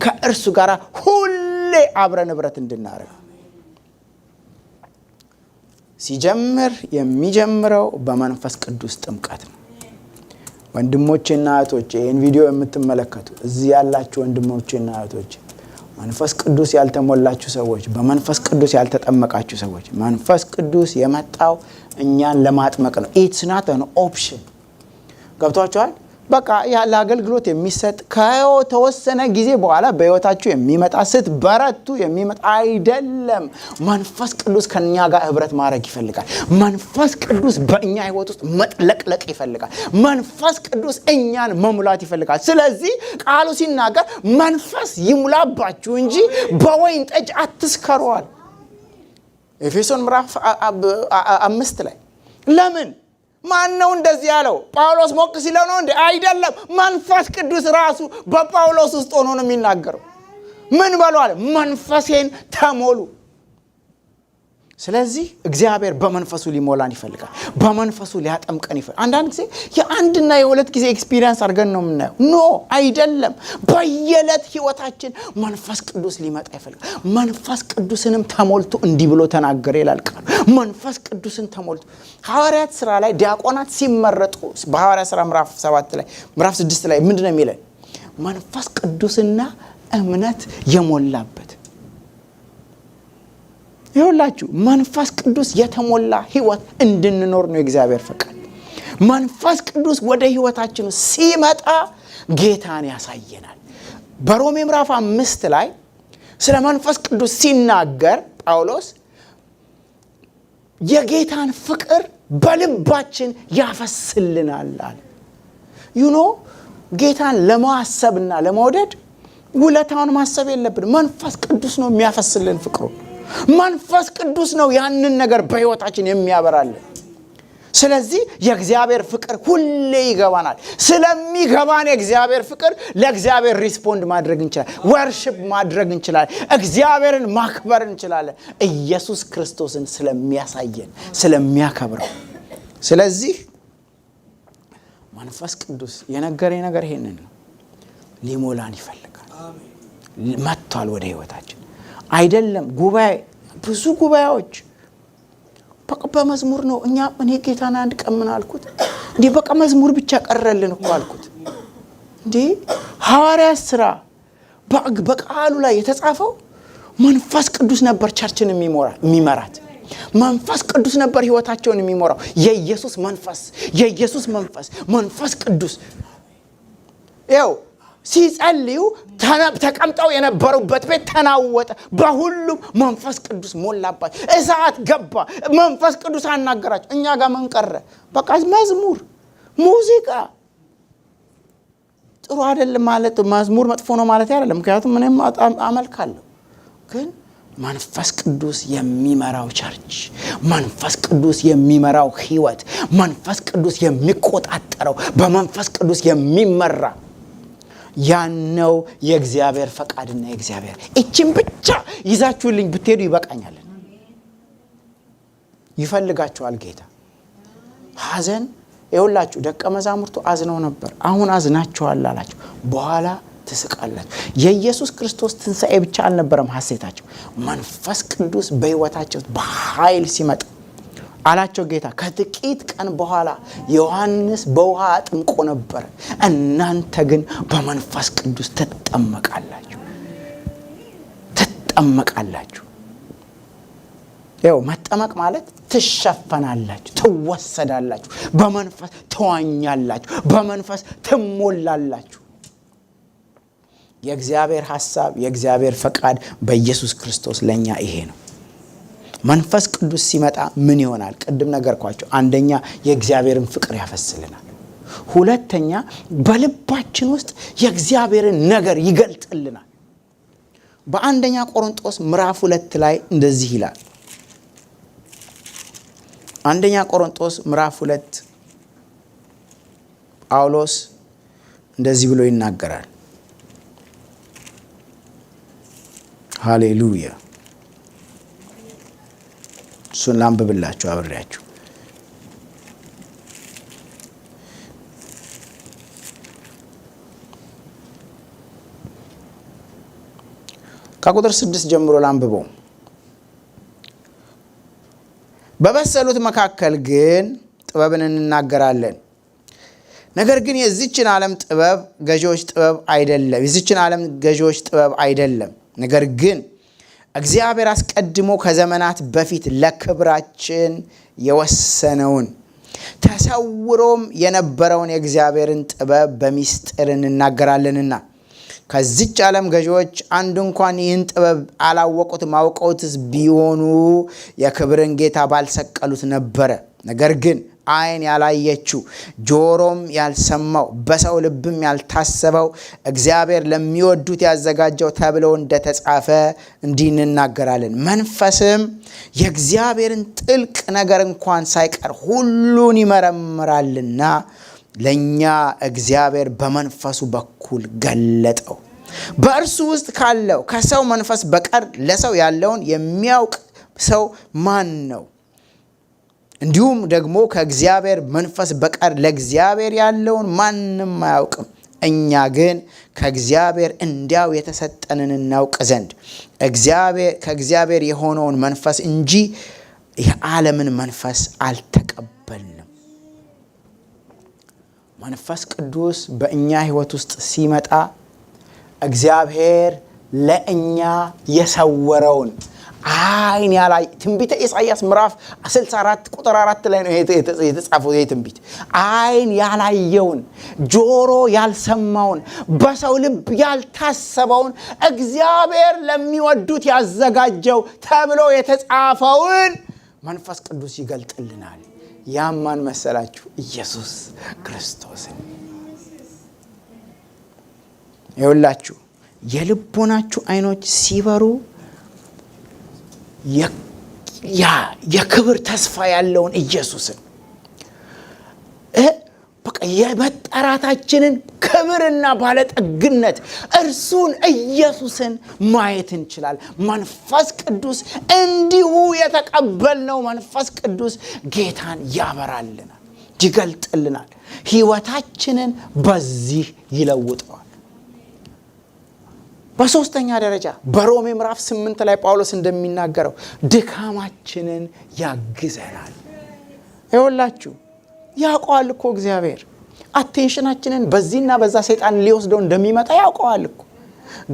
ከእርሱ ጋር ሁሌ አብረን ህብረት እንድናረግ ሲጀምር የሚጀምረው በመንፈስ ቅዱስ ጥምቀት ነው። ወንድሞቼና እህቶቼ ይህን ቪዲዮ የምትመለከቱ እዚህ ያላችሁ ወንድሞቼና እህቶቼ መንፈስ ቅዱስ ያልተሞላችሁ ሰዎች፣ በመንፈስ ቅዱስ ያልተጠመቃችሁ ሰዎች መንፈስ ቅዱስ የመጣው እኛን ለማጥመቅ ነው። ኢትስ ናት አን ኦፕሽን። ገብቷችኋል? በቃ ያለ አገልግሎት የሚሰጥ ከተወሰነ ጊዜ በኋላ በህይወታችሁ የሚመጣ ስትበረቱ የሚመጣ አይደለም። መንፈስ ቅዱስ ከኛ ጋር ህብረት ማድረግ ይፈልጋል። መንፈስ ቅዱስ በእኛ ህይወት ውስጥ መጥለቅለቅ ይፈልጋል። መንፈስ ቅዱስ እኛን መሙላት ይፈልጋል። ስለዚህ ቃሉ ሲናገር መንፈስ ይሙላባችሁ እንጂ በወይን ጠጅ አትስከሩዋል። ኤፌሶን ምዕራፍ 5 ላይ ለምን ማን ነው እንደዚህ ያለው? ጳውሎስ ሞቅ ሲለው ነው እንዴ? አይደለም። መንፈስ ቅዱስ ራሱ በጳውሎስ ውስጥ ሆኖ ነው የሚናገረው። ምን ብሏል? መንፈሴን ተሞሉ። ስለዚህ እግዚአብሔር በመንፈሱ ሊሞላን ይፈልጋል። በመንፈሱ ሊያጠምቀን ይፈልጋል። አንዳንድ ጊዜ የአንድና የሁለት ጊዜ ኤክስፒሪየንስ አድርገን ነው የምናየው። ኖ አይደለም። በየዕለት ህይወታችን መንፈስ ቅዱስ ሊመጣ ይፈልጋል። መንፈስ ቅዱስንም ተሞልቶ እንዲህ ብሎ ተናገረ ይላል ቃሉ። መንፈስ ቅዱስን ተሞልቶ ሐዋርያት ሥራ ላይ ዲያቆናት ሲመረጡ በሐዋርያት ሥራ ምዕራፍ 7 ላይ ምዕራፍ 6 ላይ ምንድነው የሚለው? መንፈስ ቅዱስና እምነት የሞላበት። ይኸውላችሁ መንፈስ ቅዱስ የተሞላ ህይወት እንድንኖር ነው የእግዚአብሔር ፈቃድ። መንፈስ ቅዱስ ወደ ህይወታችን ሲመጣ ጌታን ያሳየናል። በሮሜ ምዕራፍ 5 ላይ ስለ መንፈስ ቅዱስ ሲናገር ጳውሎስ የጌታን ፍቅር በልባችን ያፈስልናል አለ። ጌታን ለማሰብና ለመውደድ ውለታውን ማሰብ የለብንም። መንፈስ ቅዱስ ነው የሚያፈስልን ፍቅሩ። መንፈስ ቅዱስ ነው ያንን ነገር በህይወታችን የሚያበራልን። ስለዚህ የእግዚአብሔር ፍቅር ሁሌ ይገባናል። ስለሚገባን የእግዚአብሔር ፍቅር ለእግዚአብሔር ሪስፖንድ ማድረግ እንችላለን። ወርሺፕ ማድረግ እንችላለን። እግዚአብሔርን ማክበር እንችላለን። ኢየሱስ ክርስቶስን ስለሚያሳየን ስለሚያከብረው። ስለዚህ መንፈስ ቅዱስ የነገረኝ ነገር ይሄንን ነው። ሊሞላን ይፈልጋል። መጥቷል ወደ ህይወታችን። አይደለም ጉባኤ፣ ብዙ ጉባኤዎች በቃ በመዝሙር ነው። እኔ ጌታን አንድ ቀን ምን አልኩት? እንዴ በቃ መዝሙር ብቻ ቀረልን እኮ አልኩት። እንዴ ሐዋርያት ሥራ በቃሉ ላይ የተጻፈው መንፈስ ቅዱስ ነበር ቸርችን የሚመራት። መንፈስ ቅዱስ ነበር ህይወታቸውን የሚመራው። የኢየሱስ መንፈስ ቅዱስ ይኸው ሲጸልዩ ተቀምጠው የነበሩበት ቤት ተናወጠ። በሁሉም መንፈስ ቅዱስ ሞላባቸው። እሳት ገባ። መንፈስ ቅዱስ አናገራቸው። እኛ ጋር ምን ቀረ? በቃ መዝሙር፣ ሙዚቃ ጥሩ አይደለም ማለት መዝሙር መጥፎ ነው ማለት አይደለም። ምክንያቱም እኔም አመልካለሁ። ግን መንፈስ ቅዱስ የሚመራው ቸርች፣ መንፈስ ቅዱስ የሚመራው ህይወት፣ መንፈስ ቅዱስ የሚቆጣጠረው፣ በመንፈስ ቅዱስ የሚመራ ያነው የእግዚአብሔር ፈቃድና የእግዚአብሔር። እቺን ብቻ ይዛችሁልኝ ብትሄዱ ይበቃኛል። ይፈልጋችኋል ጌታ። ሐዘን ይኸውላችሁ ደቀ መዛሙርቱ አዝነው ነበር። አሁን አዝናችኋል አላቸው። በኋላ ትስቃላችሁ። የኢየሱስ ክርስቶስ ትንሣኤ ብቻ አልነበረም ሐሴታቸው። መንፈስ ቅዱስ በህይወታቸው በኃይል ሲመጣ አላቸው ጌታ። ከጥቂት ቀን በኋላ ዮሐንስ በውሃ አጥምቆ ነበር፣ እናንተ ግን በመንፈስ ቅዱስ ትጠመቃላችሁ። ይኸው መጠመቅ ማለት ትሸፈናላችሁ፣ ትወሰዳላችሁ፣ በመንፈስ ትዋኛላችሁ፣ በመንፈስ ትሞላላችሁ። የእግዚአብሔር ሐሳብ የእግዚአብሔር ፈቃድ በኢየሱስ ክርስቶስ ለኛ ይሄ ነው። መንፈስ ቅዱስ ሲመጣ ምን ይሆናል? ቅድም ነገርኳችሁ። አንደኛ የእግዚአብሔርን ፍቅር ያፈስልናል። ሁለተኛ በልባችን ውስጥ የእግዚአብሔርን ነገር ይገልጥልናል። በአንደኛ ቆሮንቶስ ምዕራፍ 2 ላይ እንደዚህ ይላል። አንደኛ ቆሮንቶስ ምዕራፍ 2 ጳውሎስ እንደዚህ ብሎ ይናገራል። ሃሌሉያ። እሱን ላንብብላችሁ አብሬያችሁ። ከቁጥር 6 ጀምሮ ላንብበው። በበሰሉት መካከል ግን ጥበብን እንናገራለን፣ ነገር ግን የዚችን ዓለም ገዢዎች ጥበብ አይደለም። ነገር ግን እግዚአብሔር አስቀድሞ ከዘመናት በፊት ለክብራችን የወሰነውን ተሰውሮም የነበረውን የእግዚአብሔርን ጥበብ በሚስጥር እንናገራለንና ከዚች ዓለም ገዢዎች አንድ እንኳን ይህን ጥበብ አላወቁትም። አውቀውትስ ቢሆኑ የክብርን ጌታ ባልሰቀሉት ነበረ። ነገር ግን ዓይን ያላየችው ጆሮም ያልሰማው በሰው ልብም ያልታሰበው እግዚአብሔር ለሚወዱት ያዘጋጀው ተብሎ እንደተጻፈ እንዲህ እንናገራለን። መንፈስም የእግዚአብሔርን ጥልቅ ነገር እንኳን ሳይቀር ሁሉን ይመረምራልና ለኛ እግዚአብሔር በመንፈሱ በኩል ገለጠው። በእርሱ ውስጥ ካለው ከሰው መንፈስ በቀር ለሰው ያለውን የሚያውቅ ሰው ማን ነው? እንዲሁም ደግሞ ከእግዚአብሔር መንፈስ በቀር ለእግዚአብሔር ያለውን ማንም አያውቅም። እኛ ግን ከእግዚአብሔር እንዲያው የተሰጠንን እናውቅ ዘንድ ከእግዚአብሔር የሆነውን መንፈስ እንጂ የዓለምን መንፈስ አልተቀበልንም። መንፈስ ቅዱስ በእኛ ሕይወት ውስጥ ሲመጣ እግዚአብሔር ለእኛ የሰወረውን አይን ያላይ ትንቢተ ኢሳይያስ ምዕራፍ 64 ቁጥር 4 ላይ ነው የተጻፈው። ይሄ ትንቢት አይን ያላየውን ጆሮ ያልሰማውን በሰው ልብ ያልታሰበውን እግዚአብሔር ለሚወዱት ያዘጋጀው ተብሎ የተጻፈውን መንፈስ ቅዱስ ይገልጥልናል። ያም ማን መሰላችሁ? ኢየሱስ ክርስቶስን። ይኸውላችሁ የልቦናችሁ አይኖች ሲበሩ የክብር ተስፋ ያለውን ኢየሱስን በቃ የመጠራታችንን ክብርና ባለጠግነት እርሱን ኢየሱስን ማየት እንችላለን። መንፈስ ቅዱስ እንዲሁ የተቀበልነው መንፈስ ቅዱስ ጌታን ያበራልናል፣ ይገልጥልናል፣ ሕይወታችንን በዚህ ይለውጠዋል። በሶስተኛ ደረጃ በሮሜ ምዕራፍ 8 ላይ ጳውሎስ እንደሚናገረው ድካማችንን ያግዘናል። ይኸውላችሁ ያውቀዋል እኮ እግዚአብሔር አቴንሽናችንን በዚህና በዛ ሰይጣን ሊወስደው እንደሚመጣ ያውቀዋል እኮ።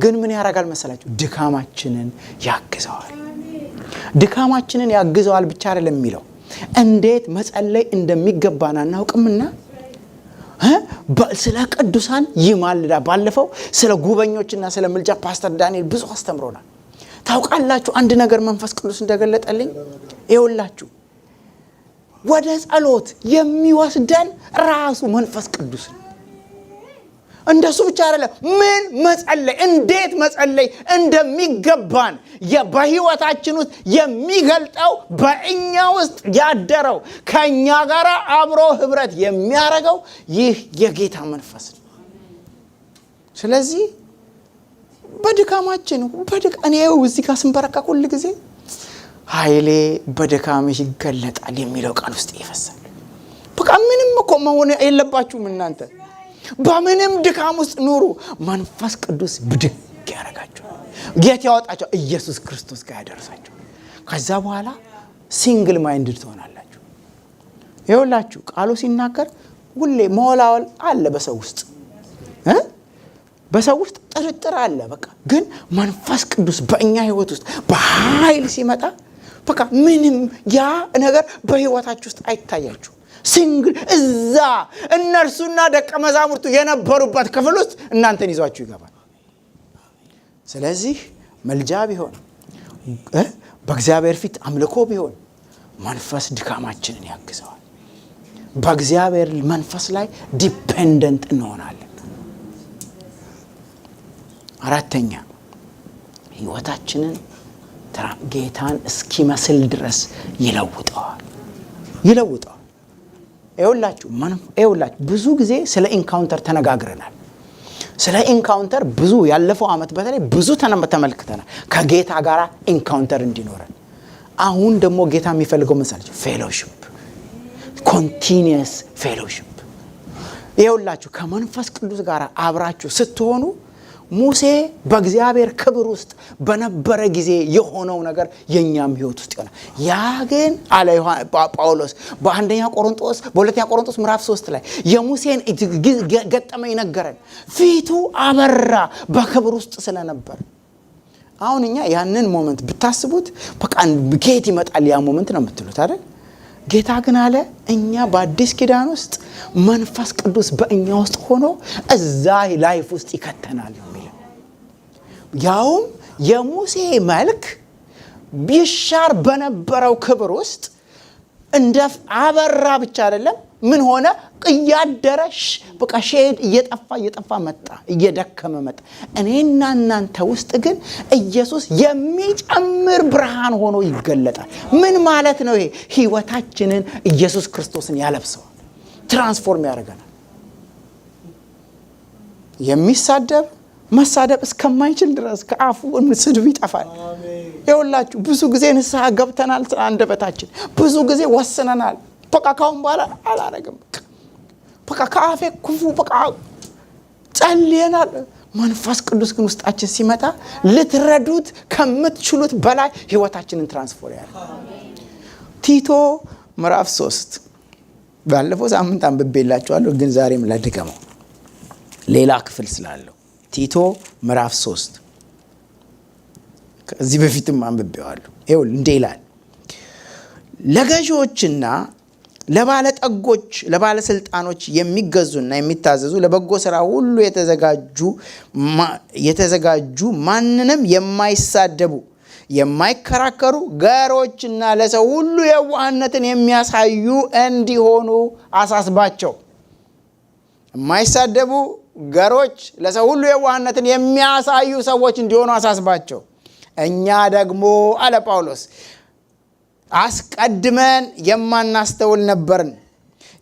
ግን ምን ያደርጋል መሰላችሁ? ድካማችንን ያግዘዋል። ድካማችንን ያግዘዋል ብቻ አይደለም የሚለው እንዴት መጸለይ እንደሚገባን አናውቅምና ስለ ቅዱሳን ይማልዳል። ባለፈው ስለ ጉበኞችና ስለ ምልጃ ፓስተር ዳንኤል ብዙ አስተምሮናል። ታውቃላችሁ አንድ ነገር መንፈስ ቅዱስ እንደገለጠልኝ ይኸውላችሁ ወደ ጸሎት የሚወስደን ራሱ መንፈስ ቅዱስ ነው። እንደሱ ብቻ አይደለም፣ ምን መጸለይ እንዴት መጸለይ እንደሚገባን በሕይወታችን ውስጥ የሚገልጠው በእኛ ውስጥ ያደረው ከኛ ጋር አብሮ ህብረት የሚያደርገው ይህ የጌታ መንፈስ ነው። ስለዚህ በድካማችን እኔው እዚህ ጋር ስንበረከክ ሁሉ ጊዜ ኃይሌ በድካምሽ ይገለጣል የሚለው ቃል ውስጥ ይፈሳል። በቃ ምንም እኮ መሆን የለባችሁም እናንተ በምንም ድካም ውስጥ ኑሩ። መንፈስ ቅዱስ ብድግ ያደርጋችኋል። ጌታ ያወጣቸው ኢየሱስ ክርስቶስ ጋር ያደርሳችሁ። ከዛ በኋላ ሲንግል ማይንድድ ትሆናላችሁ። ይኸውላችሁ ቃሉ ሲናገር ሁሌ መወላወል አለ በሰው ውስጥ በሰው ውስጥ ጥርጥር አለ። በቃ ግን መንፈስ ቅዱስ በእኛ ህይወት ውስጥ በኃይል ሲመጣ በቃ ምንም ያ ነገር በህይወታችሁ ውስጥ አይታያችሁ። ሲንግል እዛ እነርሱና ደቀ መዛሙርቱ የነበሩበት ክፍል ውስጥ እናንተን ይዟችሁ ይገባል። ስለዚህ መልጃ ቢሆን በእግዚአብሔር ፊት አምልኮ ቢሆን መንፈስ ድካማችንን ያግዘዋል። በእግዚአብሔር መንፈስ ላይ ዲፔንደንት እንሆናለን። አራተኛ ህይወታችንን ጌታን እስኪመስል ድረስ ይለውጠዋል። ይኸውላችሁ ብዙ ጊዜ ስለ ኢንካውንተር ተነጋግረናል። ስለ ኢንካውንተር ብዙ ያለፈው ዓመት በተለይ ብዙ ተመልክተናል። ከጌታ ጋር ኢንካውንተር እንዲኖረን አሁን ደግሞ ጌታ የሚፈልገው መሰለኝ ፌሎሺፕ፣ ኮንቲኒየስ ፌሎሺፕ። ይኸውላችሁ ከመንፈስ ቅዱስ ጋር አብራችሁ ስትሆኑ ሙሴ በእግዚአብሔር ክብር ውስጥ በነበረ ጊዜ የሆነው ነገር የኛም ህይወት ውስጥ ይሆናል። ያ ግን አለ ጳውሎስ በሁለተኛ ቆሮንቶስ ምዕራፍ 3 ላይ የሙሴን ገጠመኝ ነገረን። ፊቱ አበራ በክብር ውስጥ ስለነበር። አሁን እኛ ያንን ሞመንት ብታስቡት በቃ ከየት ይመጣል ያ ሞመንት ነው የምትሉት አይደል? ጌታ ግን አለ እኛ በአዲስ ኪዳን ውስጥ መንፈስ ቅዱስ በእኛ ውስጥ ሆኖ እዛ ላይፍ ውስጥ ይከተናል። ያውም የሙሴ መልክ ቢሻር በነበረው ክብር ውስጥ እንደ አበራ ብቻ አይደለም፣ ምን ሆነ እያደረሽ በቃ ሼድ እየጠፋ መጣ፣ እየደከመ መጣ። እኔና እናንተ ውስጥ ግን ኢየሱስ የሚጨምር ብርሃን ሆኖ ይገለጣል። ምን ማለት ነው ይሄ? ህይወታችንን ኢየሱስ ክርስቶስን ያለብሰዋል፣ ትራንስፎርም ያደርገናል። የሚሳደብ መሳደብ እስከማይችል ድረስ ከአፉ ስድብ ይጠፋል። ይኸውላችሁ ብዙ ጊዜ ንስሐ ገብተናል። አንደበታችን ብዙ ጊዜ ወስነናል። በቃ ካሁን በኋላ አላረግም፣ በቃ ከአፌ ክፉ በቃ ጸልየናል። መንፈስ ቅዱስ ግን ውስጣችን ሲመጣ ልትረዱት ከምትችሉት በላይ ህይወታችንን ትራንስፎር ያደርጋል። ቲቶ ምዕራፍ 3 ባለፈው ሳምንት አንብቤላችኋለሁ፣ ግን ዛሬም ለድገመው ሌላ ክፍል ስላለው ቲቶ ምዕራፍ 3 ከዚህ በፊትም አንብቤዋለሁ። ይኸውልህ እንዲህ ይላል፣ ለገዢዎችና ለባለጠጎች ለባለስልጣኖች የሚገዙና የሚታዘዙ ለበጎ ስራ ሁሉ የተዘጋጁ ማንንም የማይሳደቡ የማይከራከሩ ገሮችና ለሰው ሁሉ የዋህነትን የሚያሳዩ እንዲሆኑ አሳስባቸው። የማይሳደቡ ገሮች፣ ለሰው ሁሉ የዋህነትን የሚያሳዩ ሰዎች እንዲሆኑ አሳስባቸው። እኛ ደግሞ አለ ጳውሎስ አስቀድመን የማናስተውል ነበርን፣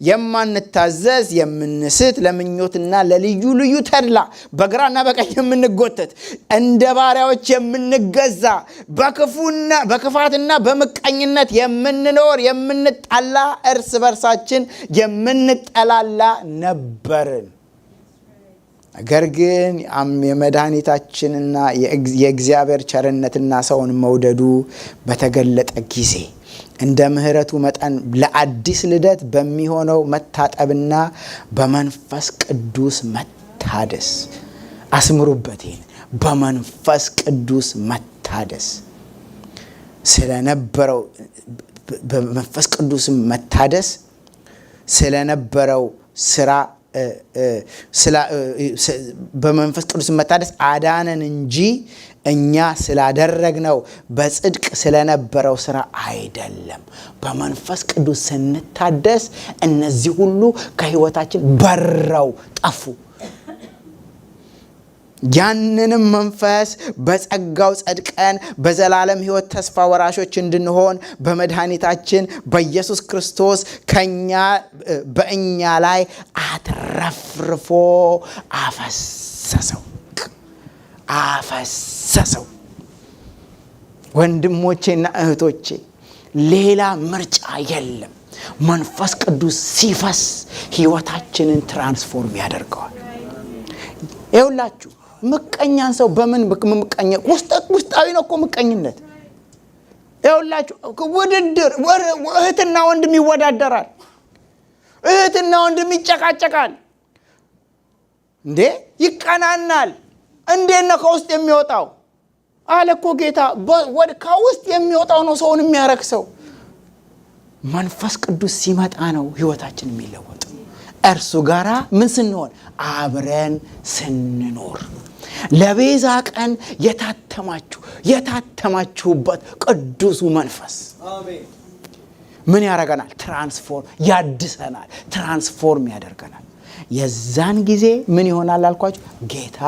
የማንታዘዝ፣ የምንስት፣ ለምኞትና ለልዩ ልዩ ተድላ በግራና በቀኝ የምንጎተት፣ እንደ ባሪያዎች የምንገዛ፣ በክፋትና በምቀኝነት የምንኖር፣ የምንጣላ፣ እርስ በርሳችን የምንጠላላ ነበርን። ነገር ግን የመድኃኒታችንና የእግዚአብሔር ቸርነትና ሰውን መውደዱ በተገለጠ ጊዜ እንደ ምሕረቱ መጠን ለአዲስ ልደት በሚሆነው መታጠብና በመንፈስ ቅዱስ መታደስ፣ አስምሩበት ይህን፣ በመንፈስ ቅዱስ መታደስ ስለነበረው በመንፈስ ቅዱስ መታደስ ስለነበረው ስራ በመንፈስ ቅዱስ መታደስ አዳነን እንጂ እኛ ስላደረግነው በጽድቅ ስለነበረው ስራ አይደለም። በመንፈስ ቅዱስ ስንታደስ እነዚህ ሁሉ ከህይወታችን በረው ጠፉ። ያንንም መንፈስ በጸጋው ጸድቀን በዘላለም ህይወት ተስፋ ወራሾች እንድንሆን በመድኃኒታችን በኢየሱስ ክርስቶስ በእኛ ላይ አትረፍርፎ አፈሰሰው። ወንድሞቼና እህቶቼ ሌላ ምርጫ የለም። መንፈስ ቅዱስ ሲፈስ ህይወታችንን ትራንስፎርም ያደርገዋል። ይኸውላችሁ ምቀኛን ሰው በምን ምቀኛ ውስጣዊ ነው እኮ ምቀኝነት። ይኸውላችሁ ውድድር፣ እህትና ወንድም ይወዳደራል፣ እህትና ወንድም ይጨቃጨቃል፣ እንዴ ይቀናናል። እንዴት ነው ከውስጥ የሚወጣው? አለ እኮ ጌታ። ከውስጥ የሚወጣው ነው ሰውን የሚያረክሰው። መንፈስ ቅዱስ ሲመጣ ነው ህይወታችን የሚለወጥ። እርሱ ጋራ ምን ስንሆን? አብረን ስንኖር። ለቤዛ ቀን የታተማችሁበት ቅዱሱ መንፈስ ምን ያደርገናል? ትራንስፎርም ያድሰናል፣ ትራንስፎርም ያደርገናል። የዛን ጊዜ ምን ይሆናል አልኳችሁ? ጌታ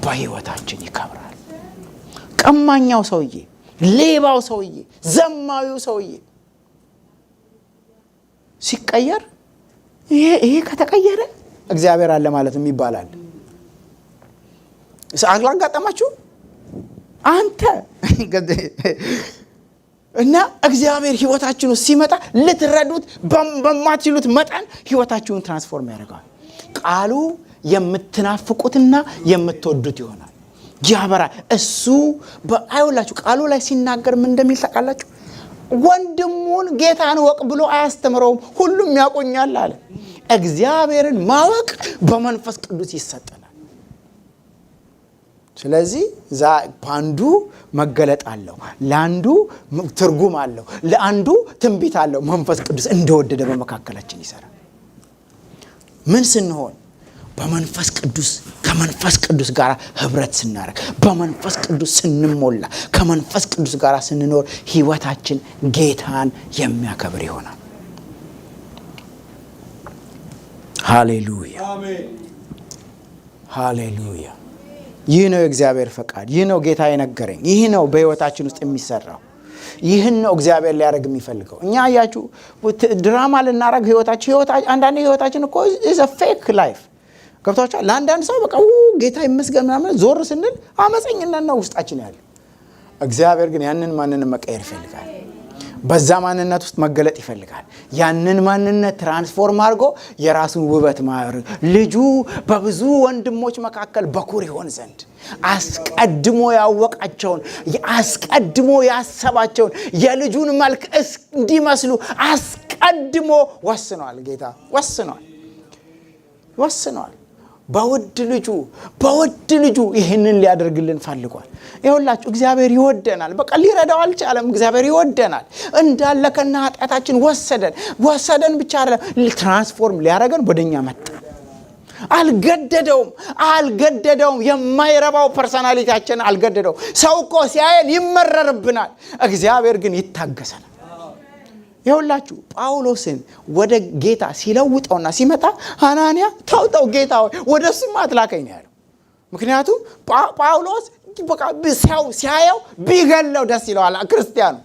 በህይወታችን ይከብራል። ቀማኛው ሰውዬ፣ ሌባው ሰውዬ፣ ዘማዊው ሰውዬ ሲቀየር ይሄ ከተቀየረ እግዚአብሔር አለ ማለትም ይባላል። አጋጠማችሁ አንተ እና እግዚአብሔር ህይወታችን ውስጥ ሲመጣ ልትረዱት በማትችሉት መጠን ህይወታችሁን ትራንስፎርም ያደርጋል። ቃሉ የምትናፍቁትና የምትወዱት ይሆናል፣ ያበራል። እሱ አይውላችሁ ቃሉ ላይ ሲናገር ምን እንደሚል ታውቃላችሁ? ወንድሙን ጌታን ወቅ ብሎ አያስተምረውም፣ ሁሉም ያውቁኛል አለ። እግዚአብሔርን ማወቅ በመንፈስ ቅዱስ ይሰጠናል። ስለዚህ በአንዱ መገለጥ አለው፣ ለአንዱ ትርጉም አለው፣ ለአንዱ ትንቢት አለው። መንፈስ ቅዱስ እንደወደደ በመካከላችን ይሰራል። ምን ስንሆን? በመንፈስ ቅዱስ ከመንፈስ ቅዱስ ጋር ህብረት ስናደርግ፣ በመንፈስ ቅዱስ ስንሞላ፣ ከመንፈስ ቅዱስ ጋር ስንኖር ህይወታችን ጌታን የሚያከብር ይሆናል። ሃሌሉያ ሃሌሉያ። ይህ ነው የእግዚአብሔር ፈቃድ። ይህ ነው ጌታ የነገረኝ። ይህ ነው በህይወታችን ውስጥ የሚሰራው። ይህን ነው እግዚአብሔር ሊያደርግ የሚፈልገው። እኛ አያችሁ ድራማ ልናደርግ ህይወታችን አንዳንዴ ህይወታችን እኮ is a fake life ገብቷችኋል? ለአንዳንድ ሰው በቃ ጌታ ይመስገን ምናምን ዞር ስንል አመፀኝነት ነው ውስጣችን ያለ። እግዚአብሔር ግን ያንን ማንነት መቀየር ይፈልጋል። በዛ ማንነት ውስጥ መገለጥ ይፈልጋል። ያንን ማንነት ትራንስፎርም አድርጎ የራሱን ውበት ማድረግ ልጁ በብዙ ወንድሞች መካከል በኩር ይሆን ዘንድ አስቀድሞ ያወቃቸውን አስቀድሞ ያሰባቸውን የልጁን መልክ እንዲመስሉ አስቀድሞ ወስኗል። ጌታ ወስኗል። በውድ ልጁ ይህንን ሊያደርግልን ፈልጓል። ይኸውላችሁ እግዚአብሔር ይወደናል። በቃ ሊረዳው አልቻለም። እግዚአብሔር ይወደናል። እንዳለ ከነ ኃጢአታችን ወሰደን ብቻ አይደለም ትራንስፎርም ሊያደርገን ወደኛ መጣ። አልገደደውም። የማይረባው ፐርሰናሊቲያችን አልገደደውም። ሰው እኮ ሲያየን ይመረርብናል። እግዚአብሔር ግን ይታገሰናል። ይኸውላችሁ ጳውሎስን ወደ ጌታ ሲለውጠውና ሲመጣ ሐናንያ ተው ጌታ ሆይ ወደሱማ አትላከኝ ነው ያለው። ምክንያቱም ጳውሎስ በቃ ሲያየው ቢገለው ደስ ይለዋል ክርስቲያኑ።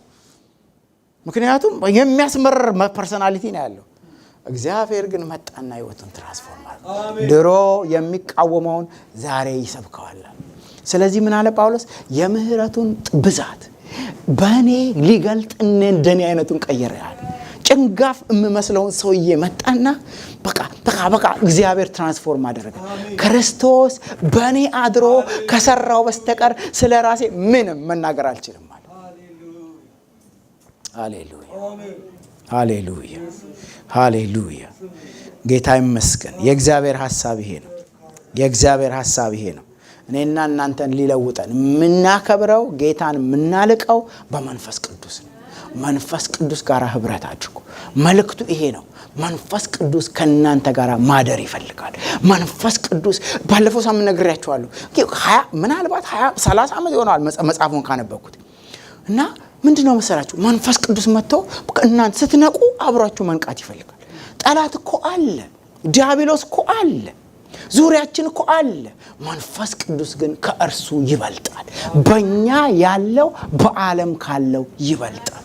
ምክንያቱም የሚያስመረር ፐርሰናሊቲ ነው ያለው። እግዚአብሔር ግን መጣና ህይወቱን ትራንስፎርም አደረገ። ድሮ የሚቃወመውን ዛሬ ይሰብከዋል። ስለዚህ ምን አለ ጳውሎስ? የምህረቱን ብዛት በእኔ ሊገልጥ እንደኔ አይነቱን ቀየረዋል። ጭንጋፍ የምመስለውን ሰውዬ መጣና በቃ እግዚአብሔር ትራንስፎርም አደረገ። ክርስቶስ በእኔ አድሮ ከሰራው በስተቀር ስለ ራሴ ምንም መናገር አልችልም ማለት። ሃሌሉያ ጌታ ይመስገን። የእግዚአብሔር ሐሳብ ይሄ ነው። እኔና እናንተን ሊለውጠን የምናከብረው ጌታን የምናልቀው በመንፈስ ቅዱስ ነው። መንፈስ ቅዱስ ጋር ህብረት አድርጉ። መልእክቱ ይሄ ነው። መንፈስ ቅዱስ ከእናንተ ጋር ማደር ይፈልጋል። መንፈስ ቅዱስ ባለፈው ሳምንት ነግሬያችኋለሁ። ምናልባት 20-30 ዓመት ይሆናል መጽሐፉን ካነበብኩት እና ምንድነው መሰላችሁ? መንፈስ ቅዱስ መጥቶ እናንተ ስትነቁ አብራችሁ መንቃት ይፈልጋል። ጠላት እኮ አለ፣ ዲያብሎስ እኮ አለ፣ ዙሪያችን እኮ አለ። መንፈስ ቅዱስ ግን ከእርሱ ይበልጣል። በእኛ ያለው በዓለም ካለው ይበልጣል።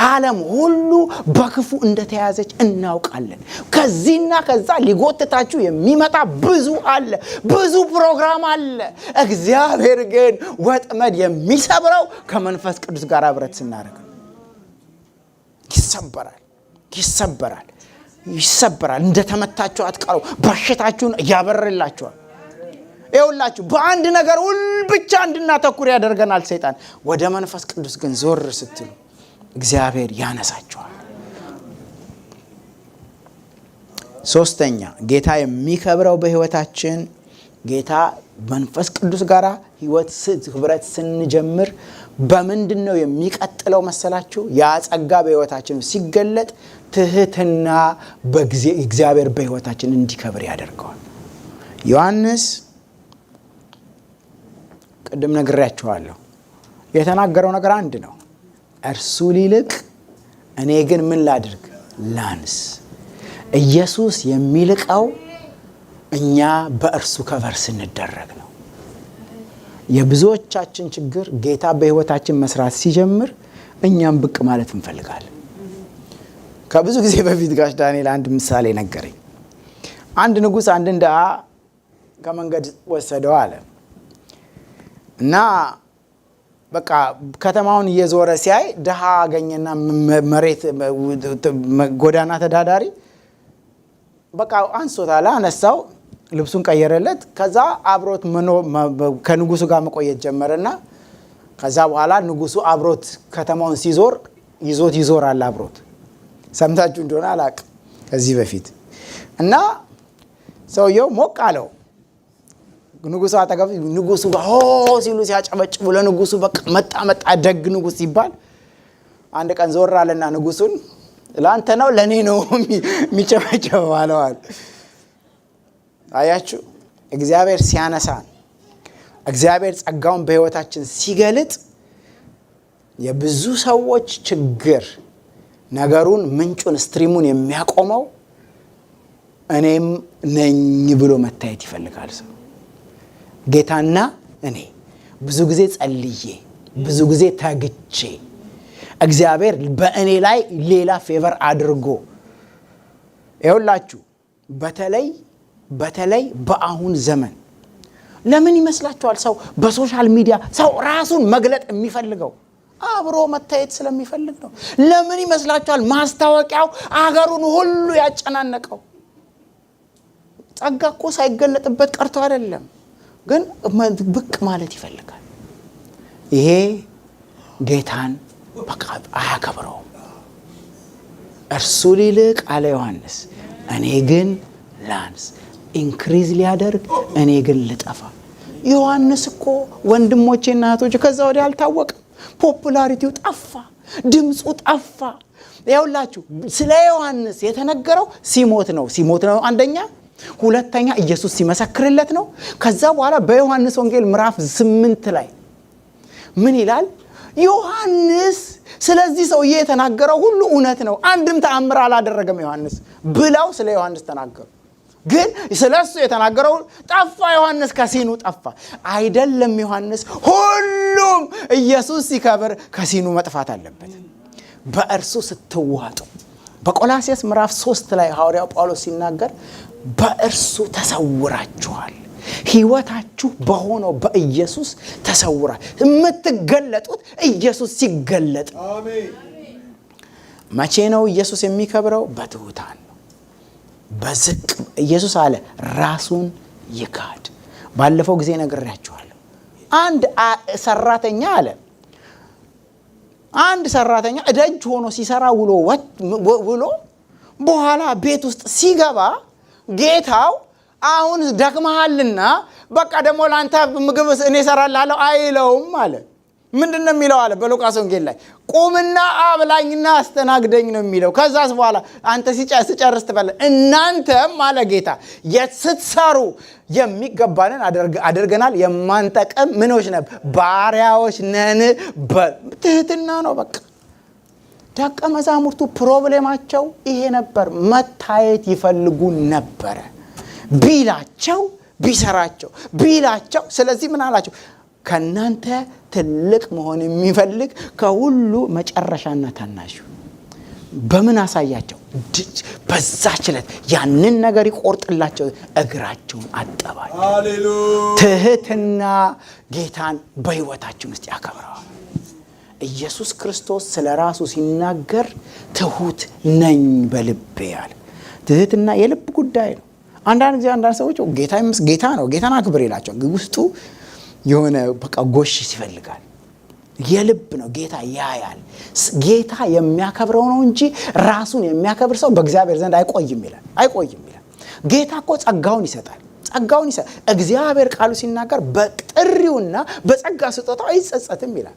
ዓለም ሁሉ በክፉ እንደተያዘች እናውቃለን። ከዚህና ከዛ ሊጎትታችሁ የሚመጣ ብዙ አለ፣ ብዙ ፕሮግራም አለ። እግዚአብሔር ግን ወጥመድ የሚሰብረው ከመንፈስ ቅዱስ ጋር ህብረት ስናደርግ ይሰበራል። እንደተመታችሁ አትቀሩ። በሽታችሁን ያበርላችኋል። ይኸውላችሁ በአንድ ነገር ብቻ እንድናተኩር ያደርገናል ሰይጣን። ወደ መንፈስ ቅዱስ ግን ዞር ስትሉ እግዚአብሔር ያነሳችኋል። ሶስተኛ ጌታ የሚከብረው በህይወታችን ጌታ መንፈስ ቅዱስ ጋር ህብረት ስንጀምር በምንድነው የሚቀጥለው መሰላችሁ? ያ ጸጋ በህይወታችን ሲገለጥ ትህትና እግዚአብሔር በህይወታችን እንዲከብር ያደርገዋል። ዮሐንስ ቅድም ነግሬያችኋለሁ። የተናገረው ነገር አንድ ነው። እርሱ ሊልቅ እኔ ግን ምን ላድርግ? ላንስ። ኢየሱስ የሚልቀው እኛ በእርሱ ከቨር ስንደረግ ነው። የብዙዎቻችን ችግር ጌታ በህይወታችን መስራት ሲጀምር እኛም ብቅ ማለት እንፈልጋለን። ከብዙ ጊዜ በፊት ጋሽ ዳንኤል አንድ ምሳሌ ነገረኝ። አንድ ንጉስ አንድ ድሃ ከመንገድ ወሰደው አለ እና በቃ ከተማውን እየዞረ ሲያይ ድሃ አገኘና መሬት ጎዳና ተዳዳሪ በቃ አንሶታል። አነሳው፣ ልብሱን ቀየረለት። ከዛ አብሮት ከንጉሱ ጋር መቆየት ጀመረና ከዛ በኋላ ንጉሱ አብሮት ከተማውን ሲዞር ይዞራል አብሮት። ሰምታችሁ እንደሆነ አላውቅም ከዚህ በፊት እና ሰውየው ሞቅ አለው። ንጉሱ አጠገብ ንጉሱ ጋር ሲሉ ሲያጨበጭቡ ለንጉሱ በቃ መጣ ደግ ንጉስ ይባል። አንድ ቀን ዞር አለና ንጉሱን ለአንተ ነው ለኔ ነው የሚጨበጨበው አለዋል። አያችሁ፣ እግዚአብሔር ሲያነሳን፣ እግዚአብሔር ጸጋውን በህይወታችን ሲገልጥ የብዙ ሰዎች ችግር ነገሩን ምንጩን ስትሪሙን የሚያቆመው እኔም ነኝ ብሎ መታየት ይፈልጋል ሰው። ጌታና እኔ ብዙ ጊዜ ጸልዬ ብዙ ጊዜ ታግቼ እግዚአብሔር በእኔ ላይ ሌላ ፌቨር አድርጎ ይኸውላችሁ፣ በተለይ በተለይ በአሁን ዘመን ለምን ይመስላችኋል ሰው በሶሻል ሚዲያ ሰው ራሱን መግለጥ የሚፈልገው? አብሮ መታየት ስለሚፈልግ ነው። ለምን ይመስላችኋል ማስታወቂያው አገሩን ሁሉ ያጨናነቀው? ጸጋ እኮ ሳይገለጥበት ቀርቶ አይደለም፣ ግን ብቅ ማለት ይፈልጋል። ይሄ ጌታን በቃ አያከብረውም። እርሱ ሊልቅ አለ ዮሐንስ፣ እኔ ግን ላንስ። ኢንክሪዝ ሊያደርግ እኔ ግን ልጠፋ። ዮሐንስ እኮ ወንድሞቼና እህቶቼ ከዛ ወዲያ አልታወቅም። ፖፑላሪቲው ጠፋ፣ ድምፁ ጠፋ። ያውላችሁ ስለ ዮሐንስ የተነገረው ሲሞት ነው አንደኛ፣ ሁለተኛ ኢየሱስ ሲመሰክርለት ነው። ከዛ በኋላ በዮሐንስ ወንጌል ምዕራፍ 8 ላይ ምን ይላል? ዮሐንስ ስለዚህ ሰውዬ የተናገረው ሁሉ እውነት ነው፣ አንድም ተአምር አላደረገም ዮሐንስ ብለው ስለ ዮሐንስ ተናገሩ። ግን ስለሱ የተናገረው ጠፋ። ዮሐንስ ከሲኑ ጠፋ። አይደለም ዮሐንስ፣ ሁሉም ኢየሱስ ሲከብር ከሲኑ መጥፋት አለበት። በእርሱ ስትዋጡ በቆላስይስ ምዕራፍ 3 ላይ ሐዋርያው ጳውሎስ ሲናገር በእርሱ ተሰውራችኋል፣ ሕይወታችሁ በሆነው በኢየሱስ ተሰውራል። የምትገለጡት ኢየሱስ ሲገለጥ። መቼ ነው ኢየሱስ የሚከብረው? በትሑታን ነው፣ በዝቅ። ኢየሱስ አለ ራሱን ይካድ። ባለፈው ጊዜ ነግሬያችኋለሁ። አንድ ሰራተኛ አለ አንድ ሰራተኛ እደጅ ሆኖ ሲሰራ ውሎ በኋላ ቤት ውስጥ ሲገባ ጌታው አሁን ደክመሃልና በቃ ደግሞ ላንተ ምግብ እኔ እሰራልሃለሁ አይለውም አለ። ምንድነው የሚለው አለ በሉቃስ ወንጌል ላይ? ቁምና አብላኝና አስተናግደኝ ነው የሚለው። ከዛስ በኋላ አንተ ሲጨርስ ትበላ። እናንተም አለ ጌታ ስትሰሩ የሚገባንን አድርገናል፣ የማንጠቅም ምኖች ነን፣ ባሪያዎች ነን። ትህትና ነው በቃ። ደቀ መዛሙርቱ ፕሮብሌማቸው ይሄ ነበር። መታየት ይፈልጉ ነበረ። ቢላቸው ቢሰራቸው ቢላቸው። ስለዚህ ምን አላቸው? ከናንተ ትልቅ መሆን የሚፈልግ ከሁሉ መጨረሻና ታናሹ። በምን አሳያቸው? በዛች ዕለት ያንን ነገር ይቆርጥላቸው እግራቸውን አጠባል። ትህትና ጌታን በሕይወታችን ውስጥ ያከብረዋል። ኢየሱስ ክርስቶስ ስለ ራሱ ሲናገር ትሁት ነኝ በልቤ ያለ። ትህትና የልብ ጉዳይ ነው። አንዳንድ ጊዜ አንዳንድ ሰዎች ጌታ ነው ጌታን አክብር ይላቸው፣ ውስጡ የሆነ በቃ ጎሽ ይፈልጋል። የልብ ነው። ጌታ ያያል። ጌታ የሚያከብረው ነው እንጂ ራሱን የሚያከብር ሰው በእግዚአብሔር ዘንድ አይቆይም ይላል። ጌታ እኮ ጸጋውን ይሰጣል። እግዚአብሔር ቃሉ ሲናገር በጥሪውና በጸጋ ስጦታው አይጸጸትም ይላል።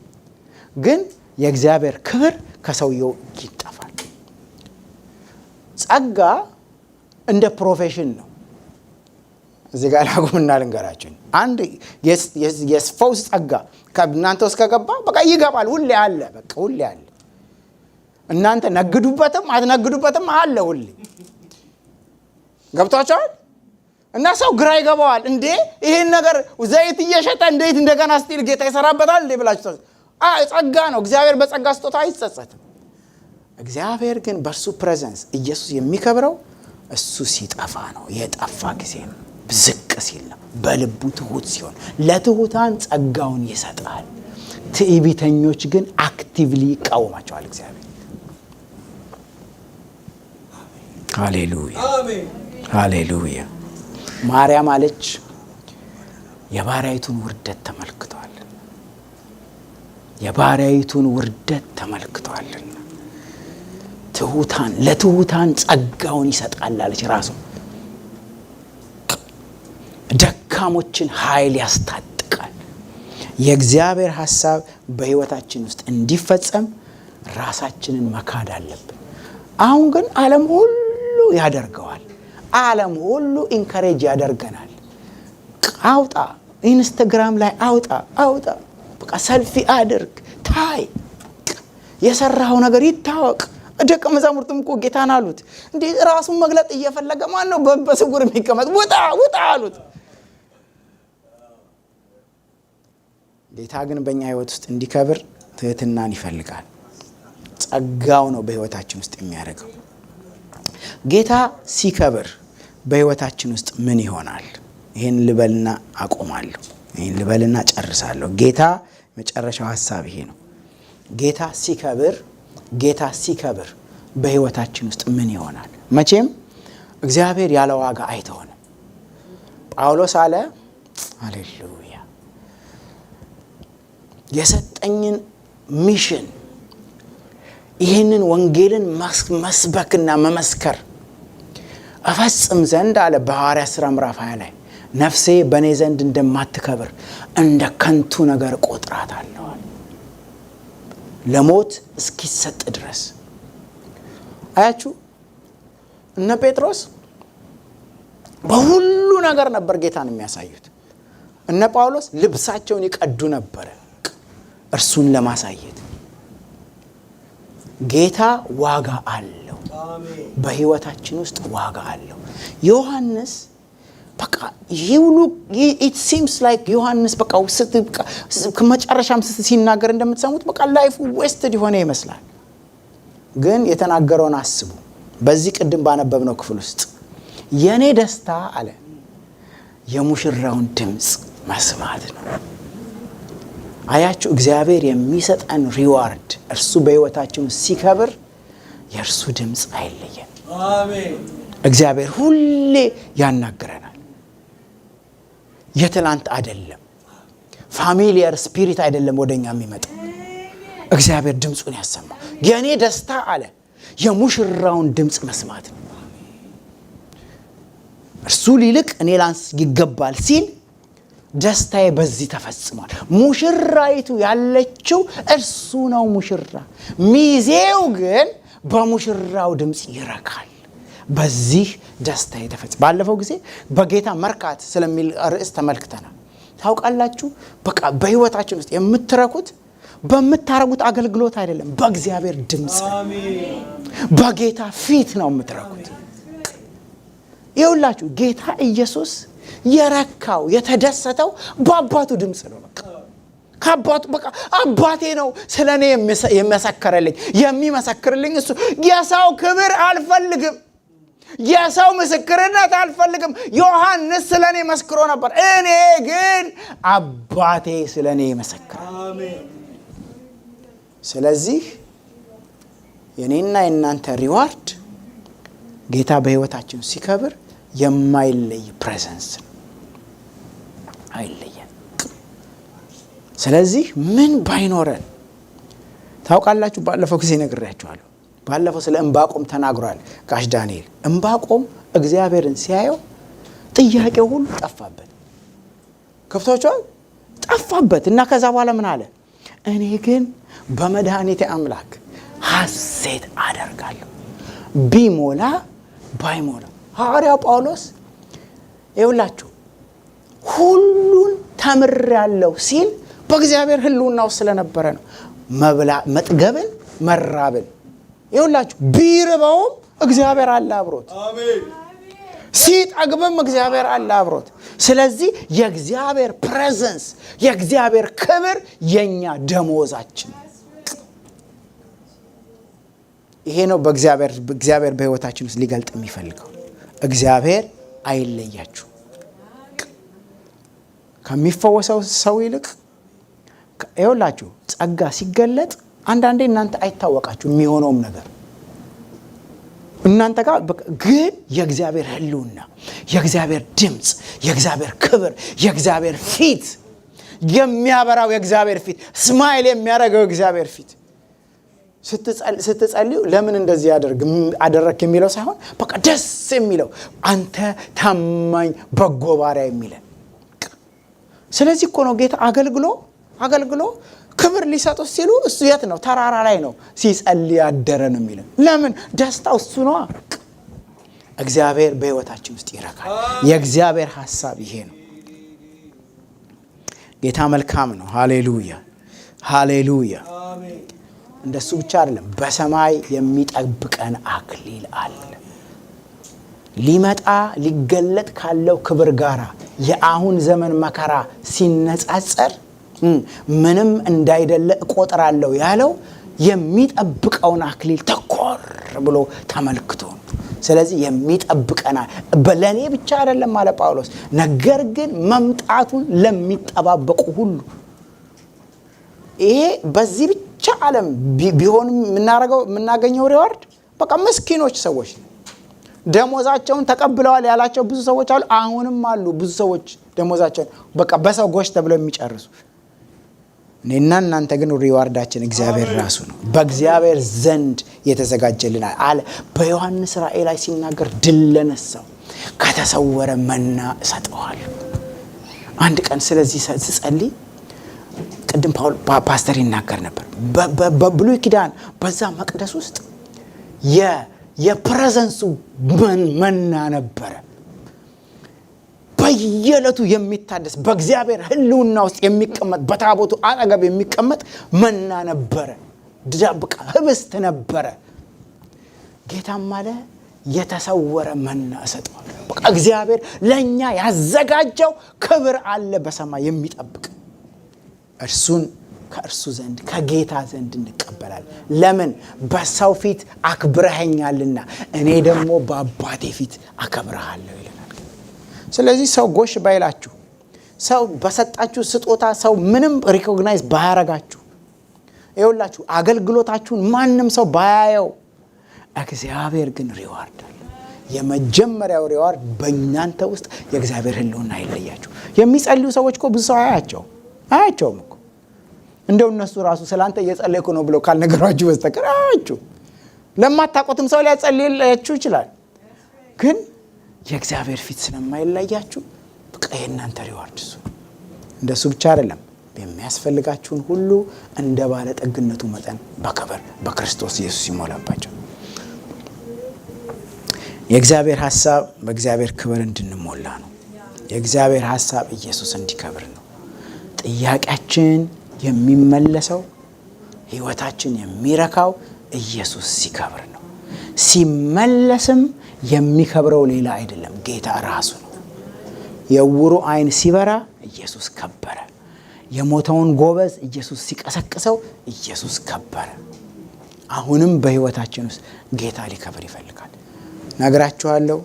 ግን የእግዚአብሔር ክብር ከሰውየው ይጠፋል። ጸጋ እንደ ፕሮፌሽን ነው። እዚህ ጋር ላቁምና ልንገራችሁ። አንድ የፈውስ ጸጋ ከእናንተ ውስጥ ከገባ በቃ ይገባል። ሁሌ አለ፣ በቃ ሁሌ አለ። እናንተ ነግዱበትም አትነግዱበትም አለ ሁሌ። ገብቷቸዋል? እና ሰው ግራ ይገባዋል። እንዴ ይሄን ነገር ዘይት እየሸጠ እንዴት እንደገና ስቲል ጌታ ይሰራበታል እንዴ ብላችሁ ጸጋ ነው። እግዚአብሔር በጸጋ ስጦታ አይጸጸትም። እግዚአብሔር ግን በእርሱ ፕሬዘንስ ኢየሱስ የሚከብረው እሱ ሲጠፋ ነው። የጠፋ ጊዜ ነው። ዝቅ ሲል ነው። በልቡ ትሁት ሲሆን ለትሁታን ጸጋውን ይሰጣል። ትዕቢተኞች ግን አክቲቭሊ ይቃወማቸዋል እግዚአብሔር። ሃሌሉያ ሃሌሉያ። ማርያም አለች የባሪያይቱን ውርደት ተመልክቷል። የባሪያይቱን ውርደት ተመልክቷልና ለትሁታን ጸጋውን ይሰጣል አለች። ራሱ ደካሞችን ኃይል ያስታጥቃል። የእግዚአብሔር ሐሳብ በሕይወታችን ውስጥ እንዲፈጸም ራሳችንን መካድ አለብን። አሁን ግን ዓለም ሁሉ ያደርገዋል። ዓለም ሁሉ ኢንከሬጅ ያደርገናል። አውጣ፣ ኢንስታግራም ላይ አውጣ፣ በቃ ሰልፊ አድርግ፣ ታይ፣ የሰራው ነገር ይታወቅ። ደቀ መዛሙርቱም እኮ ጌታን አሉት እንዴ ራሱን መግለጥ እየፈለገ ማን ነው በስውር የሚቀመጥ? ውጣ አሉት። ጌታ ግን በእኛ ህይወት ውስጥ እንዲከብር ትህትናን ይፈልጋል። ጸጋው ነው በህይወታችን ውስጥ የሚያደርገው። ጌታ ሲከብር በህይወታችን ውስጥ ምን ይሆናል? ይሄን ልበልና አቆማለሁ። ይሄን ልበልና ጨርሳለሁ። ጌታ መጨረሻው ሐሳብ ይሄ ነው። ጌታ ሲከብር በህይወታችን ውስጥ ምን ይሆናል? መቼም እግዚአብሔር ያለ ዋጋ አይተውንም። ጳውሎስ አለ ሃሌሉያ የሰጠኝን ሚሽን ይህንን ወንጌልን መስበክና መመስከር እፈጽም ዘንድ አለ በሐዋርያት ሥራ ምዕራፍ 20 ላይ ነፍሴ በእኔ ዘንድ እንደማትከብር እንደ ከንቱ ነገር ቆጥራታለሁ ለሞት እስኪሰጥ ድረስ። አያችሁ እነ ጴጥሮስ በሁሉ ነገር ነበር ጌታን የሚያሳዩት። እነ ጳውሎስ ልብሳቸውን ይቀዱ ነበር እርሱን ለማሳየት። ጌታ ዋጋ አለው። በህይወታችን ውስጥ ዋጋ አለው። ዮሐንስ በቃ it seems like ዮሐንስ በቃ ከመጨረሻም ሲናገር እንደምትሰሙት በቃ ላይፉ ዌስትድ የሆነ ይመስላል። ግን የተናገረውን አስቡ። በዚህ ቅድም ባነበብነው ክፍል ውስጥ የኔ ደስታ አለ የሙሽራውን ድምጽ መስማት ነው። አያችሁ እግዚአብሔር የሚሰጠን ሪዋርድ እርሱ በህይወታችን ሲከብር የእርሱ ድምጽ አይለየን። አሜን። እግዚአብሔር ሁሌ ያናግረናል። የትላንት አይደለም፣ ፋሚሊየር ስፒሪት አይደለም ወደኛ የሚመጣው። እግዚአብሔር ድምጹን ያሰማው። የኔ ደስታ አለ የሙሽራውን ድምጽ መስማት ነው። እርሱ ሊልቅ እኔ ላንስ ይገባል ሲል ደስታዬ በዚህ ተፈጽሟል። ሙሽራይቱ ያለችው እርሱ ነው ሙሽራ። ሚዜው ግን በሙሽራው ድምጽ ይረካል። በዚህ ደስታዬ ተፈጽሟል። ባለፈው ጊዜ በጌታ መርካት ስለሚል ርዕስ ተመልክተናል። ታውቃላችሁ በቃ በህይወታችን ውስጥ የምትረኩት በምታረጉት አገልግሎት አይደለም፣ በእግዚአብሔር ድምጽ በጌታ ፊት ነው የምትረኩት። ይኸውላችሁ ጌታ ኢየሱስ የረካው የተደሰተው በአባቱ ድምጽ ነው። በቃ ከአባቱ በቃ አባቴ ነው ስለኔ የሚመሰክርልኝ የሚመሰክርልኝ እሱ። የሰው ክብር አልፈልግም፣ የሰው ምስክርነት አልፈልግም። ዮሐንስ ስለኔ መስክሮ ነበር፣ እኔ ግን አባቴ ስለኔ ይመሰክራል። አሜን። ስለዚህ የኔና የናንተ ሪዋርድ ጌታ በህይወታችን ሲከብር የማይለይ ፕሬዘንስ አይለየን። ስለዚህ ምን ባይኖረን ታውቃላችሁ ባለፈው ጊዜ ነግሬያችኋለሁ። ባለፈው ስለ ዕንባቆም ተናግሯል ጋሽ ዳንኤል። ዕንባቆም እግዚአብሔርን ሲያየው ጥያቄው ሁሉ ጠፋበት፣ ከፍቶቿል ጠፋበት እና ከዛ በኋላ ምን አለ? እኔ ግን በመድኃኒቴ አምላክ ሐሴት አደርጋለሁ ቢሞላ ባይሞላ። ሐዋርያው ጳውሎስ ይኸውላችሁ ሁሉን ተምሬያለሁ ሲል በእግዚአብሔር ህልውናው ስለነበረ ነው። መጥገብን መራብን ይኸውላችሁ ቢርበውም እግዚአብሔር አለ አብሮት። አሜን። ሲጠግብም እግዚአብሔር አለ አብሮት። ስለዚህ የእግዚአብሔር ፕሬዘንስ የእግዚአብሔር ክብር የኛ ደሞዛችን። ይሄ ነው በእግዚአብሔር በህይወታችን ውስጥ ሊገልጥ የሚፈልገው። እግዚአብሔር አይለያችሁ። ከሚፈወሰው ሰው ይልቅ ይኸውላችሁ ጸጋ ሲገለጥ አንዳንዴ እናንተ አይታወቃችሁ የሚሆነውም ነገር እናንተ ጋር ግን የእግዚአብሔር ህልውና የእግዚአብሔር ድምጽ የእግዚአብሔር ክብር የእግዚአብሔር ፊት የሚያበራው የእግዚአብሔር ፊት ስማይል የሚያደርገው የእግዚአብሔር ፊት ስትጸልዩ ለምን እንደዚህ አደረክ የሚለው ሳይሆን በቃ ደስ የሚለው አንተ ታማኝ በጎ ባሪያ የሚለን። ስለዚህ እኮ ነው ጌታ አገልግሎ ክብር ሊሰጡት ሲሉ እሱ የት ነው? ተራራ ላይ ነው ሲጸልይ ያደረ ነው የሚለው። ለምን? ደስታው እሱ ነው። እግዚአብሔር በህይወታችን ውስጥ ይረካል። የእግዚአብሔር ሐሳብ ይሄ ነው። ጌታ መልካም ነው። ሃሌሉያ ሃሌሉያ። እንደሱ ብቻ አይደለም፣ በሰማይ የሚጠብቀን አክሊል አለ። ሊመጣ ሊገለጥ ካለው ክብር ጋራ የአሁን ዘመን መከራ ሲነጻጸር ምንም እንዳይደለ እቆጥራለሁ ያለው የሚጠብቀውን አክሊል ተኮር ብሎ ተመልክቶ ስለዚህ የሚጠብቀናል። ለኔ ብቻ አይደለም አለ ጳውሎስ፣ ነገር ግን መምጣቱን ለሚጠባበቁ ሁሉ። ይሄ በዚህ ብቻ ዓለም ቢሆንም የምናገኘው ሪዋርድ በቃ ምስኪኖች ሰዎች ደሞዛቸውን ተቀብለዋል ያላቸው ብዙ ሰዎች አሉ። አሁንም አሉ ብዙ ሰዎች ደሞዛቸውን በቃ በሰው ጎሽ ተብለው የሚጨርሱ። እኔና እናንተ ግን ሪዋርዳችን እግዚአብሔር ራሱ ነው። በእግዚአብሔር ዘንድ የተዘጋጀልናል አለ። በዮሐንስ ራእይ ላይ ሲናገር ድል ለነሳው ከተሰወረ መና እሰጠዋለሁ። አንድ ቀን ስለዚህ ስጸልይ ቅድም ፓስተር ይናገር ነበር። በብሉይ ኪዳን በዛ መቅደስ ውስጥ የፕሬዘንሱ መና ነበረ። በየዕለቱ የሚታደስ በእግዚአብሔር ሕልውና ውስጥ የሚቀመጥ በታቦቱ አጠገብ የሚቀመጥ መና ነበረ። ድዳብቃ ህብስት ነበረ። ጌታም አለ የተሰወረ መና እሰጠዋለሁ። በቃ እግዚአብሔር ለኛ ያዘጋጀው ክብር አለ በሰማይ የሚጠብቅ። እርሱን ከእርሱ ዘንድ ከጌታ ዘንድ እንቀበላለን። ለምን? በሰው ፊት አክብረኸኛልና እኔ ደግሞ በአባቴ ፊት አከብረሃለሁ ይለናል። ስለዚህ ሰው ጎሽ ባይላችሁ፣ ሰው በሰጣችሁ ስጦታ ሰው ምንም ሪኮግናይዝ ባያረጋችሁ፣ ይኸውላችሁ አገልግሎታችሁን ማንም ሰው ባያየው፣ እግዚአብሔር ግን ሪዋርድ አለ። የመጀመሪያው ሪዋርድ በእናንተ ውስጥ የእግዚአብሔር ሕልውና አይለያችሁ። የሚጸልዩ ሰዎች እኮ ብዙ ሰው አያቸውም እኮ እንደው እነሱ ራሱ ስላንተ እየጸለይኩ ነው ብለው ካልነገሯችሁ በስተቀር አያችሁ። ለማታውቁትም ሰው ሊያጸልይላችሁ ይችላል። ግን የእግዚአብሔር ፊት ስለማይለያችሁ በቃ የእናንተ ሪዋርድ እሱ። እንደሱ ብቻ አይደለም፣ የሚያስፈልጋችሁን ሁሉ እንደ ባለጠግነቱ መጠን በክብር በክርስቶስ ኢየሱስ ይሞላባቸው። የእግዚአብሔር ሐሳብ በእግዚአብሔር ክብር እንድንሞላ ነው። የእግዚአብሔር ሐሳብ ኢየሱስ እንዲከብር ነው። ጥያቄያችን የሚመለሰው፣ ህይወታችን የሚረካው ኢየሱስ ሲከብር ነው። ሲመለስም የሚከብረው ሌላ አይደለም፣ ጌታ ራሱ ነው። የዕውሩ ዓይን ሲበራ ኢየሱስ ከበረ። የሞተውን ጎበዝ ኢየሱስ ሲቀሰቅሰው ኢየሱስ ከበረ። አሁንም በህይወታችን ውስጥ ጌታ ሊከብር ይፈልጋል። ነግራችኋለሁ፣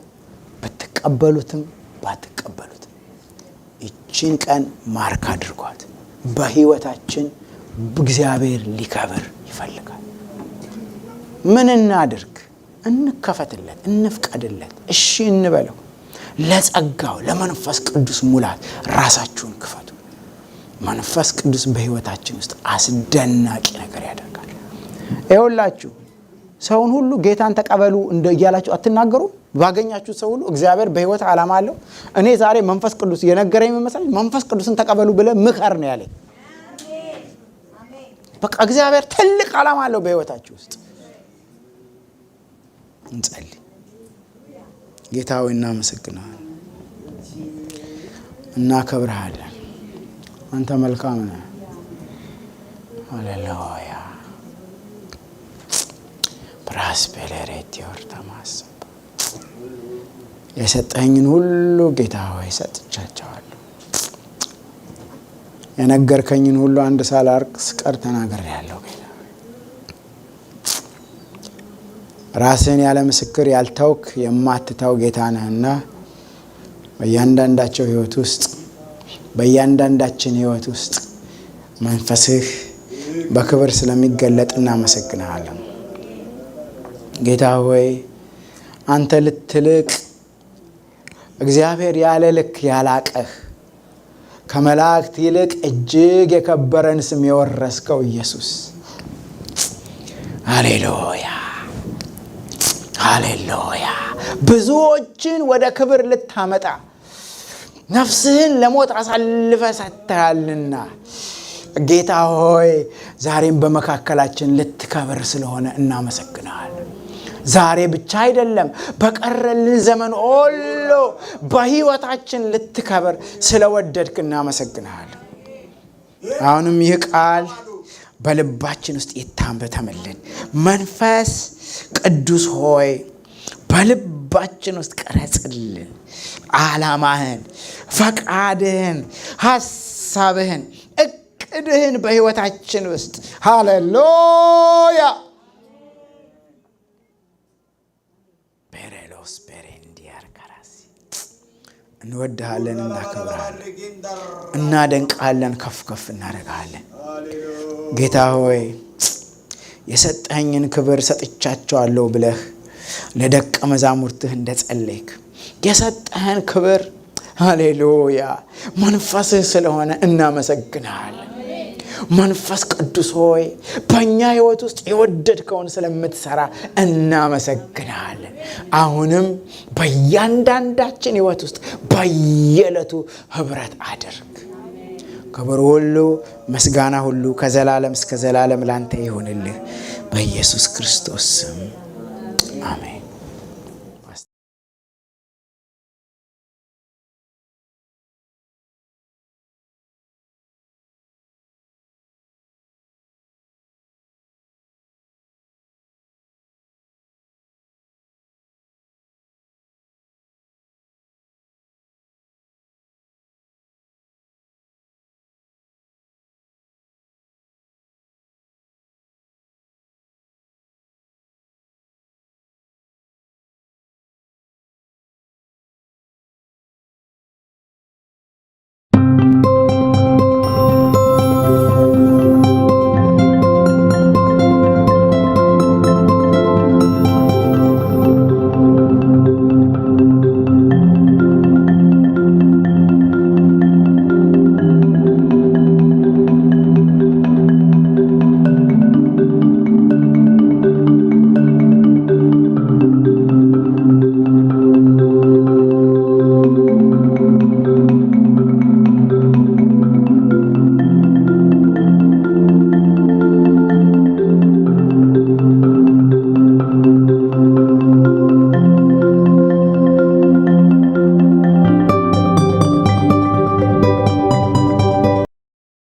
ብትቀበሉትም ባትቀበሉትም ይህችን ቀን ማርክ አድርጓት። በህይወታችን እግዚአብሔር ሊከብር ይፈልጋል። ምን እናድርግ? እንከፈትለት፣ እንፍቀድለት፣ እሺ እንበለው። ለጸጋው ለመንፈስ ቅዱስ ሙላት ራሳችሁን ክፈቱ። መንፈስ ቅዱስ በህይወታችን ውስጥ አስደናቂ ነገር ያደርጋል። ይኸውላችሁ ሰውን ሁሉ ጌታን ተቀበሉ እያላችሁ አትናገሩ። ባገኛችሁ ሰው ሁሉ እግዚአብሔር በህይወት ዓላማ አለው። እኔ ዛሬ መንፈስ ቅዱስ የነገረኝ መሰለኝ፣ መንፈስ ቅዱስን ተቀበሉ ብለ ምከር ነው ያለኝ። በቃ እግዚአብሔር ትልቅ ዓላማ አለው በህይወታችሁ ውስጥ። እንጸልይ። ጌታ ሆይ እናመሰግናለን፣ እናከብርሃለን። አንተ መልካም ነህ። ሃሌሉያ ፕራስፔሬት ዮርታማስ የሰጠኝን ሁሉ ጌታ ሆይ ሰጥቻቸዋለሁ። የነገርከኝን ሁሉ አንድ ሳላርቅ ስቀር ተናግሬያለሁ። ጌታ ራስህን ያለ ምስክር ያልተውክ የማትተው ጌታ ነህና በእያንዳንዳቸው ህይወት ውስጥ በእያንዳንዳችን ህይወት ውስጥ መንፈስህ በክብር ስለሚገለጥ እናመሰግንሃለን። ጌታ ሆይ አንተ ልትልቅ እግዚአብሔር ያለ ልክ ያላቀህ ከመላእክት ይልቅ እጅግ የከበረን ስም የወረስከው ኢየሱስ፣ ሃሌሉያ ሃሌሉያ። ብዙዎችን ወደ ክብር ልታመጣ ነፍስህን ለሞት አሳልፈ ሰጥተሃልና ጌታ ሆይ ዛሬም በመካከላችን ልትከብር ስለሆነ እናመሰግናለን። ዛሬ ብቻ አይደለም፣ በቀረልን ዘመን ሁሉ በህይወታችን ልትከብር ስለወደድክ እናመሰግናለን። አሁንም ይህ ቃል በልባችን ውስጥ ይታተምልን። መንፈስ ቅዱስ ሆይ በልባችን ውስጥ ቀረጽልን። ዓላማህን፣ ፈቃድህን፣ ሐሳብህን፣ እቅድህን በህይወታችን ውስጥ ሃሌሉያ እንወድሃለን፣ እናከብርሃለን፣ እናደንቃለን፣ ከፍ ከፍ እናደርጋለን። ጌታ ሆይ የሰጠኸኝን ክብር ሰጥቻቸዋለሁ ብለህ ለደቀ መዛሙርትህ እንደጸለይክ የሰጠህን ክብር ሃሌሉያ መንፈስህ ስለሆነ እናመሰግናለን። መንፈስ ቅዱስ ሆይ በእኛ ህይወት ውስጥ የወደድከውን ስለምትሰራ እናመሰግናለን። አሁንም በእያንዳንዳችን ህይወት ውስጥ በየዕለቱ ህብረት አድርግ። ክብር ሁሉ ምስጋና ሁሉ ከዘላለም እስከ ዘላለም ላንተ ይሁንልህ በኢየሱስ ክርስቶስ ስም አሜን።